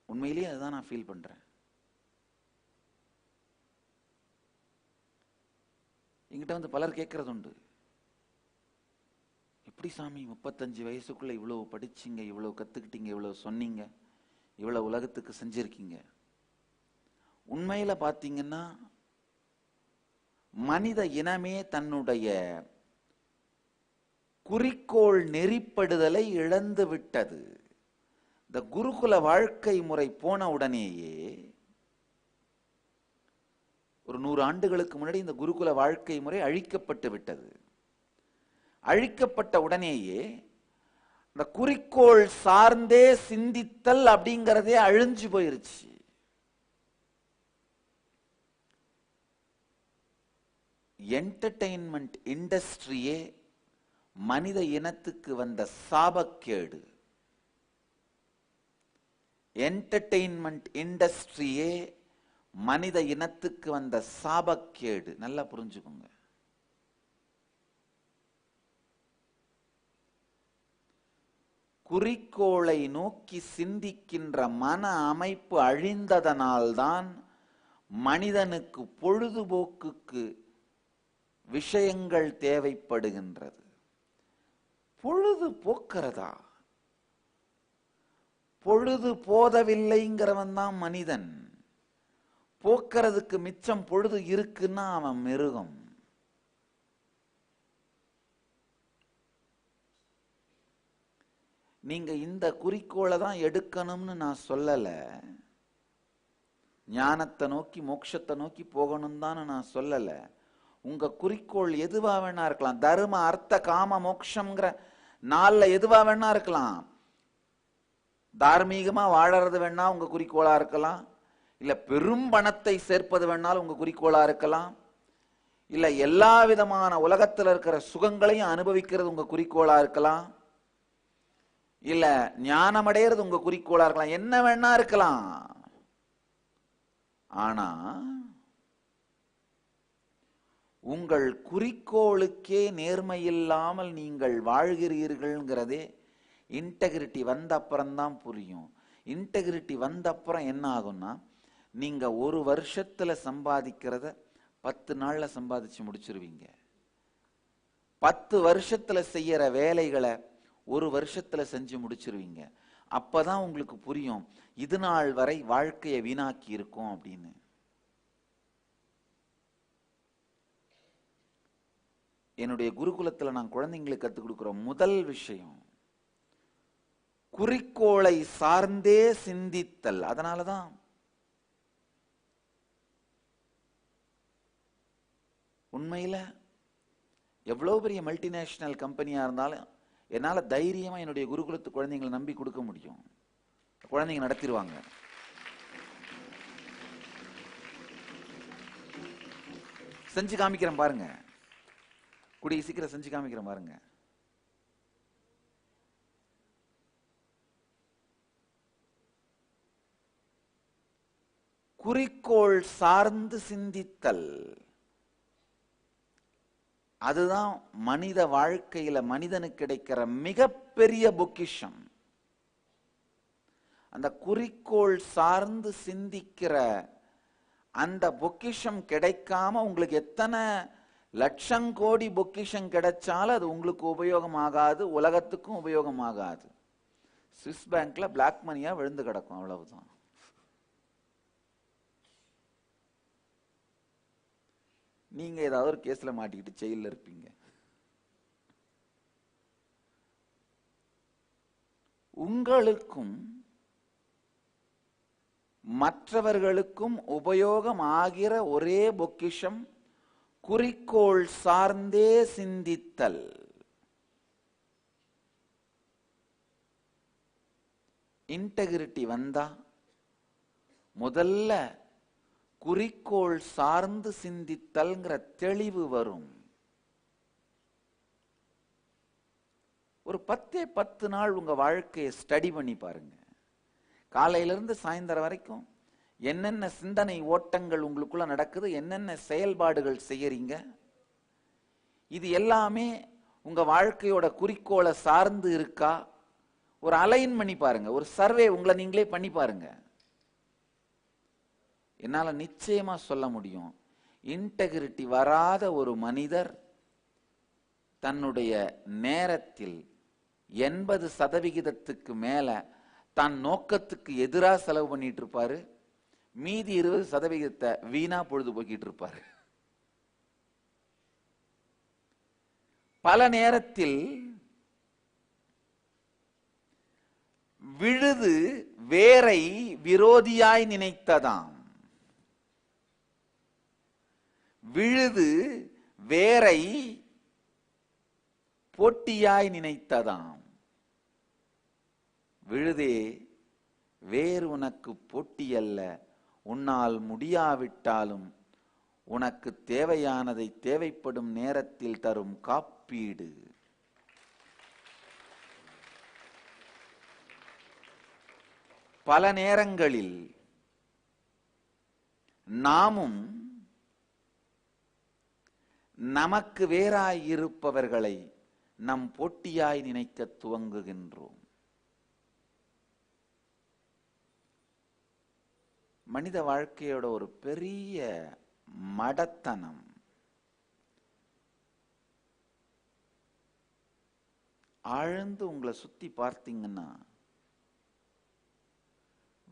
C: உண்மையிலேயே அதுதான் நான் ஃபீல் பண்றேன். என்கிட்ட பலர் கேட்கறது உண்டு, எப்படி சாமி 35 வயசுக்குள்ள இவ்வளவு படிச்சீங்க, இவ்வளவு கத்துக்கிட்டீங்க, இவ்வளவு சொன்னீங்க, இவ்வளவு உலகத்துக்கு செஞ்சிருக்கீங்க? உண்மையில பாத்தீங்கன்னா மனித இனமே தன்னுடைய குறிக்கோள் நெறிப்படுதலை இழந்து விட்டது. இந்த குருகுல வாழ்க்கை முறை போன உடனேயே, ஒரு 100 ஆண்டுகளுக்கு முன்னாடி இந்த குருகுல வாழ்க்கை முறை அழிக்கப்பட்டு விட்டது. அழிக்கப்பட்ட உடனேயே இந்த குறிக்கோள் சார்ந்தே சிந்தித்தல் அப்படிங்கிறதே அழிஞ்சு போயிருச்சு. என்டர்டெயின்மெண்ட் இண்டஸ்ட்ரியே மனித இனத்துக்கு வந்த சாபக்கேடு. என்டர்டெயின்மெண்ட் இண்டஸ்ட்ரியே மனித இனத்துக்கு வந்த சாபக்கேடு. நல்லா புரிஞ்சுக்கோங்க. குறிக்கோளை நோக்கி சிந்திக்கின்ற மன அமைப்பு அழிந்ததனால்தான் மனிதனுக்கு பொழுதுபோக்குக்கு விஷயங்கள் தேவைப்படுகின்றது. பொழுது போக்கிறதா? பொழுது போதவில்லைங்கிறவன் தான் மனிதன். போக்கிறதுக்கு மிச்சம் பொழுது இருக்குன்னா அவன் மிருகம். நீங்க இந்த குறிக்கோளை தான் எடுக்கணும்னு நான் சொல்லல. ஞானத்தை நோக்கி மோட்சத்தை நோக்கி போகணும் தான் நான் சொல்லல. உங்க குறிக்கோள் எதுவா வேணா இருக்கலாம். தர்ம அர்த்த காம மோட்சம்ங்கிற நாள்ல எதுவா வேணா இருக்கலாம். தார்மீகமா வாழறது வேணா உங்க குறிக்கோளா இருக்கலாம். இல்ல பெரும் பணத்தை சேர்ப்பது வேணாலும் உங்க குறிக்கோளா இருக்கலாம். இல்ல எல்லா விதமான உலகத்தில் இருக்கிற சுகங்களையும் அனுபவிக்கிறது உங்க குறிக்கோளா இருக்கலாம். இல்ல ஞானம் அடையிறது உங்க குறிக்கோளா இருக்கலாம். என்ன வேணா இருக்கலாம். ஆனா உங்கள் குறிக்கோளுக்கே நேர்மை இல்லாமல் நீங்கள் வாழ்கிறீர்கள்ங்கிறதே இன்டெகிரிட்டி வந்த அப்புறம்தான் புரியும். இன்டெகிரிட்டி வந்த அப்புறம் என்ன ஆகும்னா, நீங்க ஒரு வருஷத்துல சம்பாதிக்கிறத 10 நாள்ல சம்பாதிச்சு முடிச்சிருவீங்க. 10 வருஷத்துல செய்யற வேலைகளை ஒரு வருஷத்துல செஞ்சு முடிச்சிருவீங்க. அப்பதான் உங்களுக்கு புரியும் இது நாள் வரை வாழ்க்கையை வீணாக்கி இருக்கும் அப்படின்னு. என்னுடைய குருகுலத்துல நான் குழந்தைங்களுக்கு கத்துக் கொடுக்கிற முதல் விஷயம் குறிக்கோளை சார்ந்தே சிந்தித்தல். அதனாலதான் உண்மையில எவ்வளவு பெரிய மல்டிநேஷனல் கம்பெனியா இருந்தாலும் என்னால தைரியமா என்னுடைய குருகுலத்து குழந்தைங்களை நம்பி கொடுக்க முடியும். குழந்தைங்க நடத்திடுவாங்க. செஞ்சு காமிக்கிறேன் பாருங்க. கூடிய சீக்கிரம் செஞ்சு காமிக்கிறேன் பாருங்க. குறிக்கோள் சார்ந்து சிந்தித்தல் அதுதான் மனித வாழ்க்கையில மனிதனுக்கு கிடைக்கிற மிகப்பெரிய பொக்கிஷம். அந்த குறிக்கோள் சார்ந்து சிந்திக்கிற அந்த பொக்கிஷம் கிடைக்காம உங்களுக்கு எத்தனை லட்சம் கோடி பொக்கிஷம் கிடைச்சாலும் அது உங்களுக்கு உபயோகம் ஆகாது, உலகத்துக்கும் உபயோகம் ஆகாது. சுவிஸ் பேங்க்ல பிளாக் மணியா விழுந்து கிடக்கும், அவ்வளவுதான். நீங்க ஏதாவது ஒரு கேஸ்ல மாட்டிக்கிட்டு ஜெயில இருப்பீங்க. உங்களுக்கும் மற்றவர்களுக்கும் உபயோகம் ஆகிற ஒரே பொக்கிஷம் குறிக்கோள் சார்ந்தே சிந்தித்தல். இன்டெகிரிட்டி வந்தா முதல்ல குறிக்கோள் சார்ந்து சிந்தித்தல்ங்கிற தெளிவு வரும். ஒரு 10 நாள் உங்க வாழ்க்கையை ஸ்டடி பண்ணி பாருங்க. காலையிலிருந்து சாயந்தரம் வரைக்கும் என்னென்ன சிந்தனை ஓட்டங்கள் உங்களுக்குள்ள நடக்குது, என்னென்ன செயல்பாடுகள் செய்யறீங்க, இது எல்லாமே உங்க வாழ்க்கையோட குறிக்கோளை சார்ந்து இருக்கா? ஒரு அலைன் பண்ணி பாருங்க. ஒரு சர்வே உங்களை நீங்களே பண்ணி பாருங்க. என்னால நிச்சயமா சொல்ல முடியும், இன்டெகிரிட்டி வராத ஒரு மனிதர் தன்னுடைய நேரத்தில் 80% மேல தன் நோக்கத்துக்கு எதிராக செலவு பண்ணிட்டு இருப்பாரு. மீதி 20% வீணா பொழுதுபோக்கிட்டு இருப்பாரு. பல நேரத்தில் விழுது வேரை விரோதியாய் நினைத்ததாம். விழுது வேரை போட்டியாய் நினைத்ததாம். விழுதே, வேறு உனக்கு போட்டியல்ல, உன்னால் முடியாவிட்டாலும் உனக்கு தேவையானதை தேவைப்படும் நேரத்தில் தரும் காப்பீடு. பல நேரங்களில் நாமும் நமக்கு வேறாய் இருப்பவர்களை நம் போட்டியாய் நினைக்க துவங்குகின்றோம். மனித வாழ்க்கையோட ஒரு பெரிய மடத்தனம் ஆழ்ந்து உங்களை சுத்தி பார்த்தீங்கன்னா,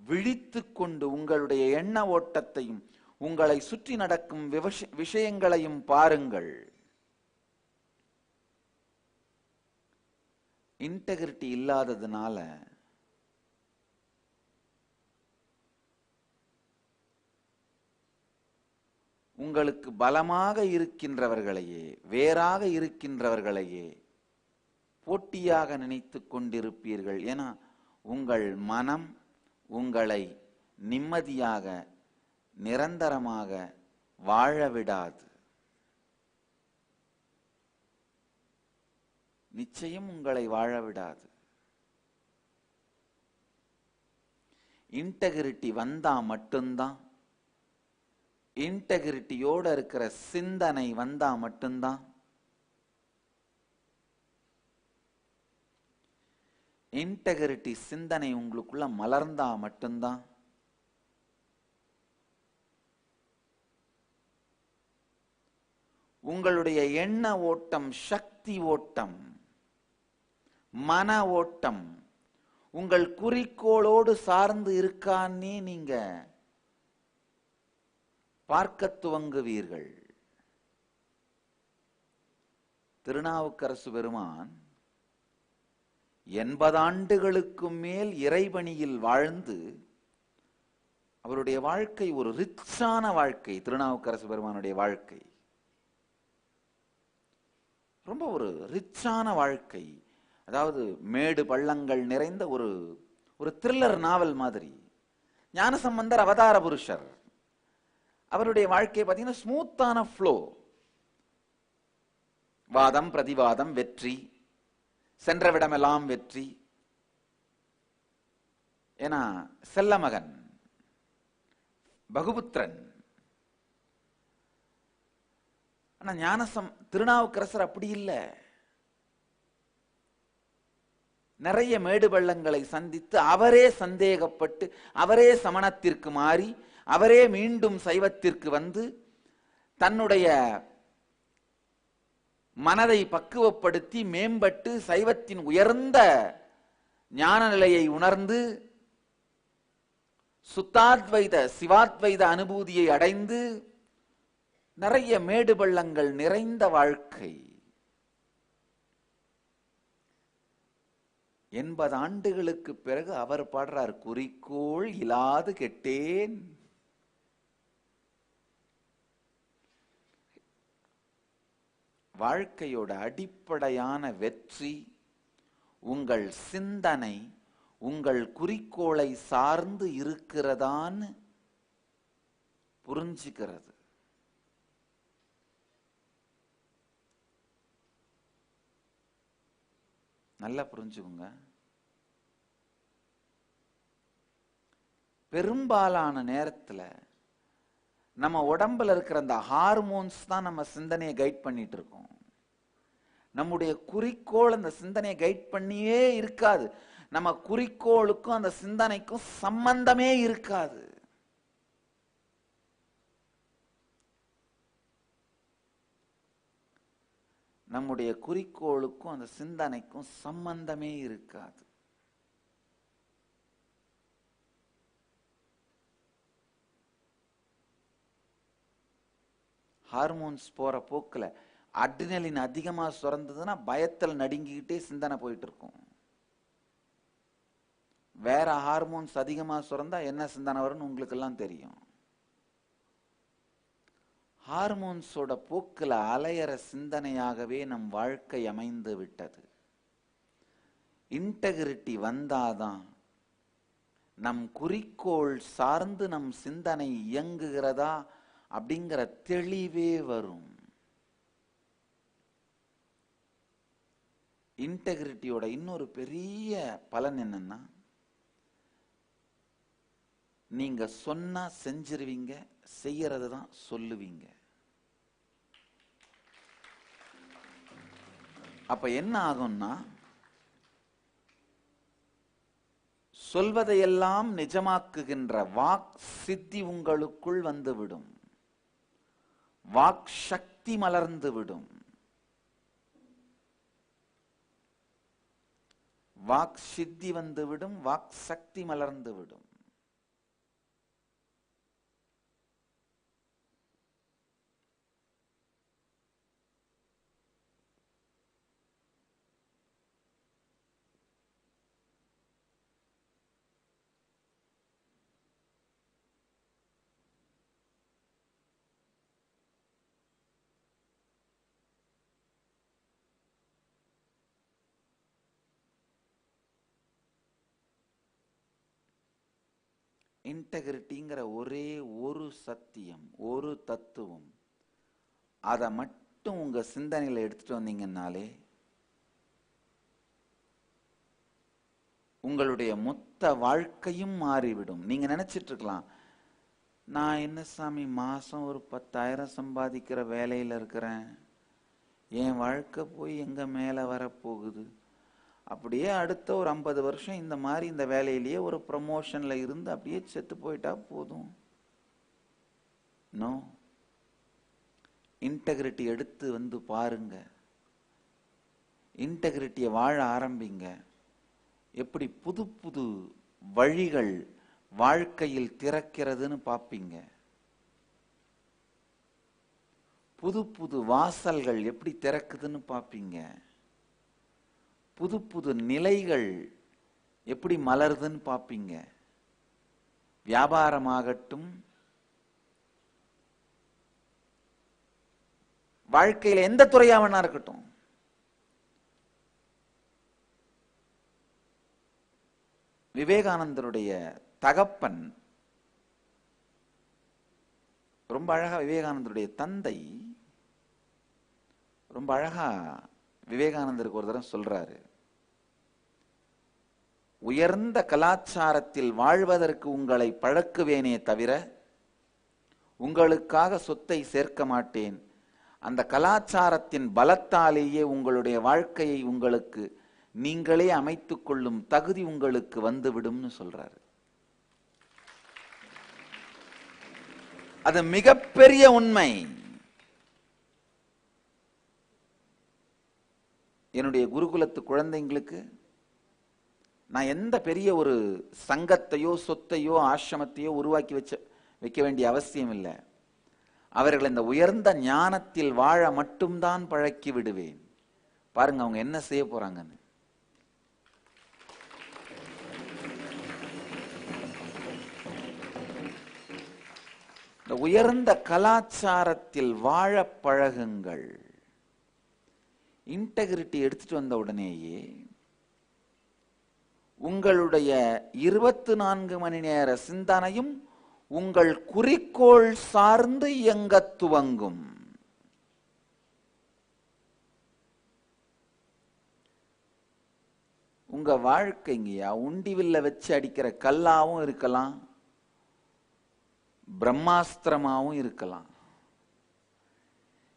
C: விழித்துக் கொண்டு உங்களுடைய எண்ண ஓட்டத்தையும் உங்களை சுற்றி நடக்கும் விஷயங்களையும் பாருங்கள். இன்டெகிரிட்டி இல்லாததுனால உங்களுக்கு பலமாக இருக்கின்றவர்களையே, வேறாக இருக்கின்றவர்களையே போட்டியாக நினைத்துக் கொண்டிருப்பீர்கள். ஏன்னா உங்கள் மனம் உங்களை நிம்மதியாக நிரந்தரமாக வாழ விடாது. நிச்சயம் உங்களை வாழ விடாது. இன்டெகிரிட்டி வந்தா மட்டும்தான், இன்டெகிரிட்டியோட இருக்கிற சிந்தனை வந்தா மட்டும்தான் இன்டெகிரிட்டி சிந்தனை உங்களுக்குள்ள மலர்ந்தா மட்டும்தான் உங்களுடைய எண்ண ஓட்டம், சக்தி ஓட்டம், மன ஓட்டம் உங்கள் குறிக்கோளோடு சார்ந்து இருக்கான்னே நீங்க பார்க்க துவங்குவீர்கள். திருநாவுக்கரசு பெருமான் 80 ஆண்டுகளுக்கு மேல் இறைபணியில் வாழ்ந்து, அவருடைய வாழ்க்கை ஒரு ரிச்சான வாழ்க்கை. திருநாவுக்கரசு பெருமானுடைய வாழ்க்கை ரொம்ப ஒரு ரிச்சான வாழ்க்கை. அதாவது மேடு பள்ளங்கள் நிறைந்த ஒரு த்ரில்லர் நாவல் மாதிரி. ஞானசம்பந்தர் அவதார புருஷர், அவருடைய வாழ்க்கையை பார்த்தீங்கன்னா ஸ்மூத்தான ஃப்ளோ. வாதம் பிரதிவாதம் வெற்றி, சென்றவிடமெல்லாம் வெற்றி. ஏன்னா செல்லமகன், பகுபுத்திரன். ஆனா திருநாவுக்கரசர் அப்படி இல்லை. நிறைய மேடு பள்ளங்களை சந்தித்து அவரே சந்தேகப்பட்டு அவரே சமணத்திற்கு மாறி அவரே மீண்டும் சைவத்திற்கு வந்து தன்னுடைய மனதை பக்குவப்படுத்தி மேம்பட்டு சைவத்தின் உயர்ந்த ஞான நிலையை உணர்ந்து சுத்தாத்வைத சிவாத்வைத அனுபூதியை அடைந்து நிறைய மேடு பள்ளங்கள் நிறைந்த வாழ்க்கை. 80 ஆண்டுகளுக்கு பிறகு அவர் பாடுறார், குறிக்கோள் இலாது கெட்டேன். வாழ்க்கையோட அடிப்படையான வெற்றி உங்கள் சிந்தனை உங்கள் குறிக்கோளை சார்ந்து இருக்கிறதான்னு புரிஞ்சுக்கிறது. நல்லா புரிஞ்சுக்குங்க. பெரும்பாலான நேரத்துல நம்ம உடம்புல இருக்கிற அந்த ஹார்மோன்ஸ் தான் நம்ம சிந்தனையை கைட் பண்ணிட்டு இருக்கோம். நம்முடைய குறிக்கோள் அந்த சிந்தனையை கைட் பண்ணியே இருக்காது. நம்ம குறிக்கோளுக்கும் அந்த சிந்தனைக்கும் சம்பந்தமே இருக்காது. நம்முடைய குறிக்கோளுக்கும் அந்த சிந்தனைக்கும் சம்பந்தமே இருக்காது. ஹார்மோன்ஸ் போற போக்குல அட்ரினலின் அதிகமா சுரந்ததுன்னா பயத்தில் நடுங்கிக்கிட்டே சிந்தனை போயிட்டு இருக்கும். வேற ஹார்மோன்ஸ் அதிகமா சுரந்தா என்ன சிந்தனை வரும்னு உங்களுக்கு எல்லாம் தெரியும். ஹார்மோன்ஸோட போக்கில் அலையற சிந்தனையாகவே நம் வாழ்க்கை அமைந்து விட்டது. இன்டெகிரிட்டி வந்தாதான் நம் குறிக்கோள் சார்ந்து நம் சிந்தனை இயங்குகிறதா அப்படிங்கிற தெளிவே வரும். இன்டெகிரிட்டியோட இன்னொரு பெரிய பலன் என்னன்னா, நீங்க சொன்னா செஞ்சிருவீங்க, செய்யறது தான் சொல்லுவீங்க. அப்ப என்ன ஆகும்னா, சொல்வதையெல்லாம் நிஜமாக்குகின்ற வாக் சித்தி உங்களுக்குள் வந்துவிடும். வாக் சக்தி மலர்ந்து விடும். வாக் சித்தி வந்துவிடும், வாக் சக்தி மலர்ந்து விடும். இன்டெகிரிட்டிங்கிற ஒரே ஒரு சத்தியம், ஒரு தத்துவம், அதை மட்டும் உங்க சிந்தனையில எடுத்துட்டு வந்தீங்கன்னாலே உங்களுடைய மொத்த வாழ்க்கையும் மாறிவிடும். நீங்க நினைச்சிட்டு இருக்கலாம், நான் என்ன சாமி மாசம் ஒரு 10,000 சம்பாதிக்கிற வேலையில இருக்கிறேன், என் வாழ்க்கை போய் எங்க மேல வரப்போகுது, அப்படியே அடுத்த ஒரு 50 வருஷம் இந்த மாதிரி இந்த வேலையிலேயே ஒரு ப்ரமோஷன்ல இருந்து அப்படியே செத்து போயிட்டா போதும். நோ, இன்டெகிரிட்டி எடுத்து வந்து பாருங்க. இன்டெகிரிட்டியை வாழ ஆரம்பிங்க. எப்படி புது புது வழிகள் வாழ்க்கையில் திறக்கிறதுன்னு பார்ப்பீங்க. புது புது வாசல்கள் எப்படி திறக்குதுன்னு பார்ப்பீங்க. புது புது நிலைகள் எப்படி மலருதுன்னு பார்ப்பீங்க. வியாபாரமாகட்டும், வாழ்க்கையில எந்த துறையாவனா இருக்கட்டும், விவேகானந்தருடைய தகப்பன் ரொம்ப அழகா, விவேகானந்தருடைய தந்தை ரொம்ப அழகா விவேகானந்தருக்கு ஒரு தடவை சொல்றாரு, உயர்ந்த கலாச்சாரத்தில் வாழ்வதற்கு உங்களை பழக்குவேனே தவிர உங்களுக்காக சொத்தை சேர்க்க மாட்டேன். அந்த கலாச்சாரத்தின் பலத்தாலேயே உங்களுடைய வாழ்க்கையை உங்களுக்கு நீங்களே அமைத்துக் கொள்ளும் தகுதி உங்களுக்கு வந்துவிடும்னு சொல்றாரு. அது மிகப்பெரிய உண்மை. என்னுடைய குருகுலத்து குழந்தைங்களுக்கு நான் எந்த பெரிய ஒரு சங்கத்தையோ சொத்தையோ ஆசிரமத்தையோ உருவாக்கி வைக்க வேண்டிய அவசியம் இல்லை. அவர்கள் இந்த உயர்ந்த ஞானத்தில் வாழ மட்டும்தான் பழக்கி விடுவேன். பாருங்க அவங்க என்ன செய்ய போறாங்கன்னு. இந்த உயர்ந்த கலாச்சாரத்தில் வாழ பழகுங்கள். இன்டெகிரிட்டி எடுத்துட்டு வந்த உடனேயே உங்களுடைய 24 மணி நேர சிந்தனையும் உங்கள் குறிக்கோள் சார்ந்து இயங்க துவங்கும். உங்க வாழ்க்கைங்கயா உண்டிவில்ல வச்சு அடிக்கிற கல்லாவும் இருக்கலாம், பிரம்மாஸ்திரமாவும் இருக்கலாம்.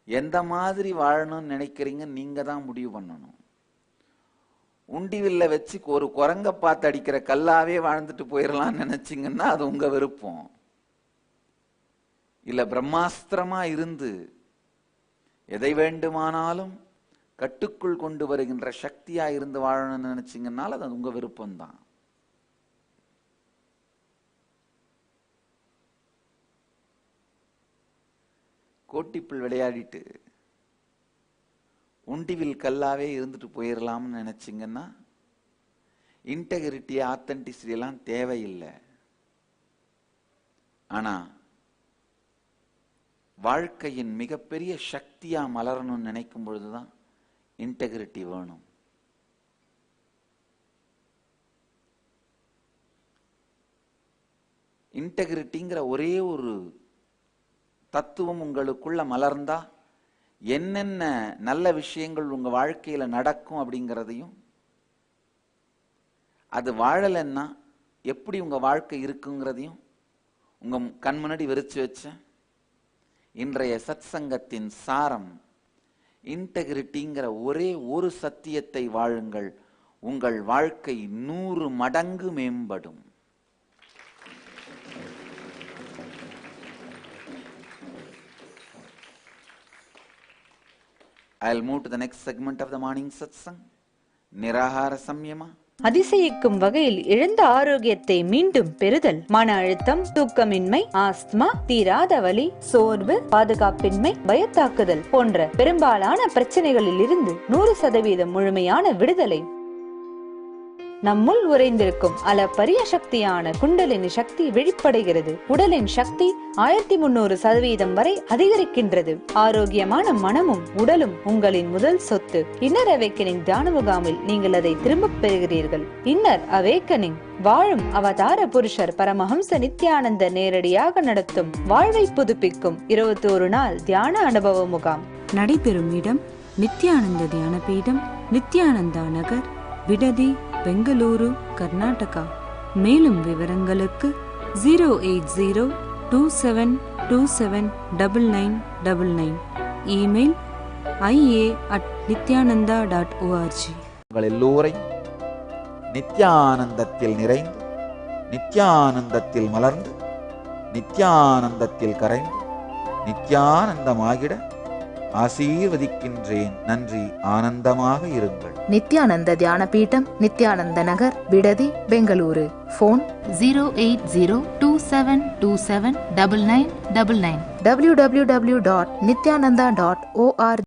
C: எந்த மாதிரி வாழணும்னு நினைக்கிறீங்க நீங்க தான் முடிவு பண்ணணும். உண்டிவில்ல வச்சு ஒரு குரங்க பார்த்து அடிக்கிற கல்லாவே வாழ்ந்துட்டு போயிடலாம்னு நினைச்சீங்கன்னா அது உங்க விருப்பம். இல்ல பிரம்மாஸ்திரமா இருந்து எதை வேண்டுமானாலும் கட்டுக்குள் கொண்டு வருகின்ற சக்தியா இருந்து வாழணும்னு நினைச்சீங்கன்னால அது உங்க விருப்பம்தான். கோட்டிப்புள் விளையாடிட்டு உண்டிவில் கல்லாவே இருந்துட்டு போயிடலாம்னு நினைச்சிங்கன்னா இன்டெகிரிட்டி ஆத்தென்டிசிட்டி எல்லாம் தேவையில்லை. ஆனா வாழ்க்கையின் மிகப்பெரிய சக்தியா மலரணும்னு நினைக்கும் பொழுதுதான் இன்டெகிரிட்டி வேணும். இன்டெகிரிட்டிங்கிற ஒரே ஒரு தத்துவம் உங்களுக்குள்ள மலர்ந்தா என்னென்ன நல்ல விஷயங்கள் உங்க வாழ்க்கையில நடக்கும் அப்படிங்கிறதையும், அது வாழலைன்னா எப்படி உங்க வாழ்க்கை இருக்குங்கிறதையும் உங்க கண் முன்னாடி விரிச்சு வச்ச இன்றைய சத் சங்கத்தின் சாரம் இன்டெகிரிட்டிங்கிற ஒரே ஒரு சத்தியத்தை வாழுங்கள், உங்கள் வாழ்க்கை 100 மடங்கு மேம்படும். I'll move to the next segment of the morning satsang. Nirahara Samyama.
E: அதிசயிக்கும் வகையில் இழந்த ஆரோக்கியத்தை மீண்டும் பெறுதல், மன அழுத்தம், தூக்கமின்மை, ஆஸ்துமா, தீராத வலி, சோர்வு, பாதுகாப்பின்மை, பயத்தாக்குதல் போன்ற பெரும்பாலான பிரச்சனைகளில் இருந்து 100% முழுமையான விடுதலை. நம்முள் உறைந்திருக்கும் அளப்பரிய சக்தியான குண்டலினி சக்தி வெளிப்படுகிறது. உடலின் சக்தி 1300% வரை அதிகரிக்கின்றது. ஆரோக்கியமான மனமும் உடலும் உங்களின் முதல் சொத்து. இன்னர் அவேக்கனிங் தியான முகாமில் நீங்கள் அதை திரும்பப் பெறுகிறீர்கள். இன்னர் அவேக்கனிங் வாழும் அவதார புருஷர் பரமஹம்ச நித்யானந்த நேரடியாக நடத்தும் வாழ்வை புதுப்பிக்கும் 21 நாள் தியான அனுபவ முகாம்.
F: நடைபெறும் இடம் நித்யானந்த தியான பீடம், நித்யானந்தா நகர், விடதி, பெங்களூரு, கர்நாடகா. மேலும் விவரங்களுக்கு 08027279999. Email ia@nithyananda.org.
C: உங்கள் எல்லோரையும் நித்யானந்தத்தில் நிறைந்து, நித்யானந்தத்தில் மலர்ந்து, நித்யானந்தத்தில் கரைந்து, நித்யானந்தமாகிட ஆசீர்வதிக்கின்றேன். நன்றி. ஆனந்தமாக இருங்கள்.
B: நித்யானந்த தியான பீடம், நித்யானந்த நகர், விடதி, பெங்களூரு. ஃபோன் 08027279999. www.nithyananda.org.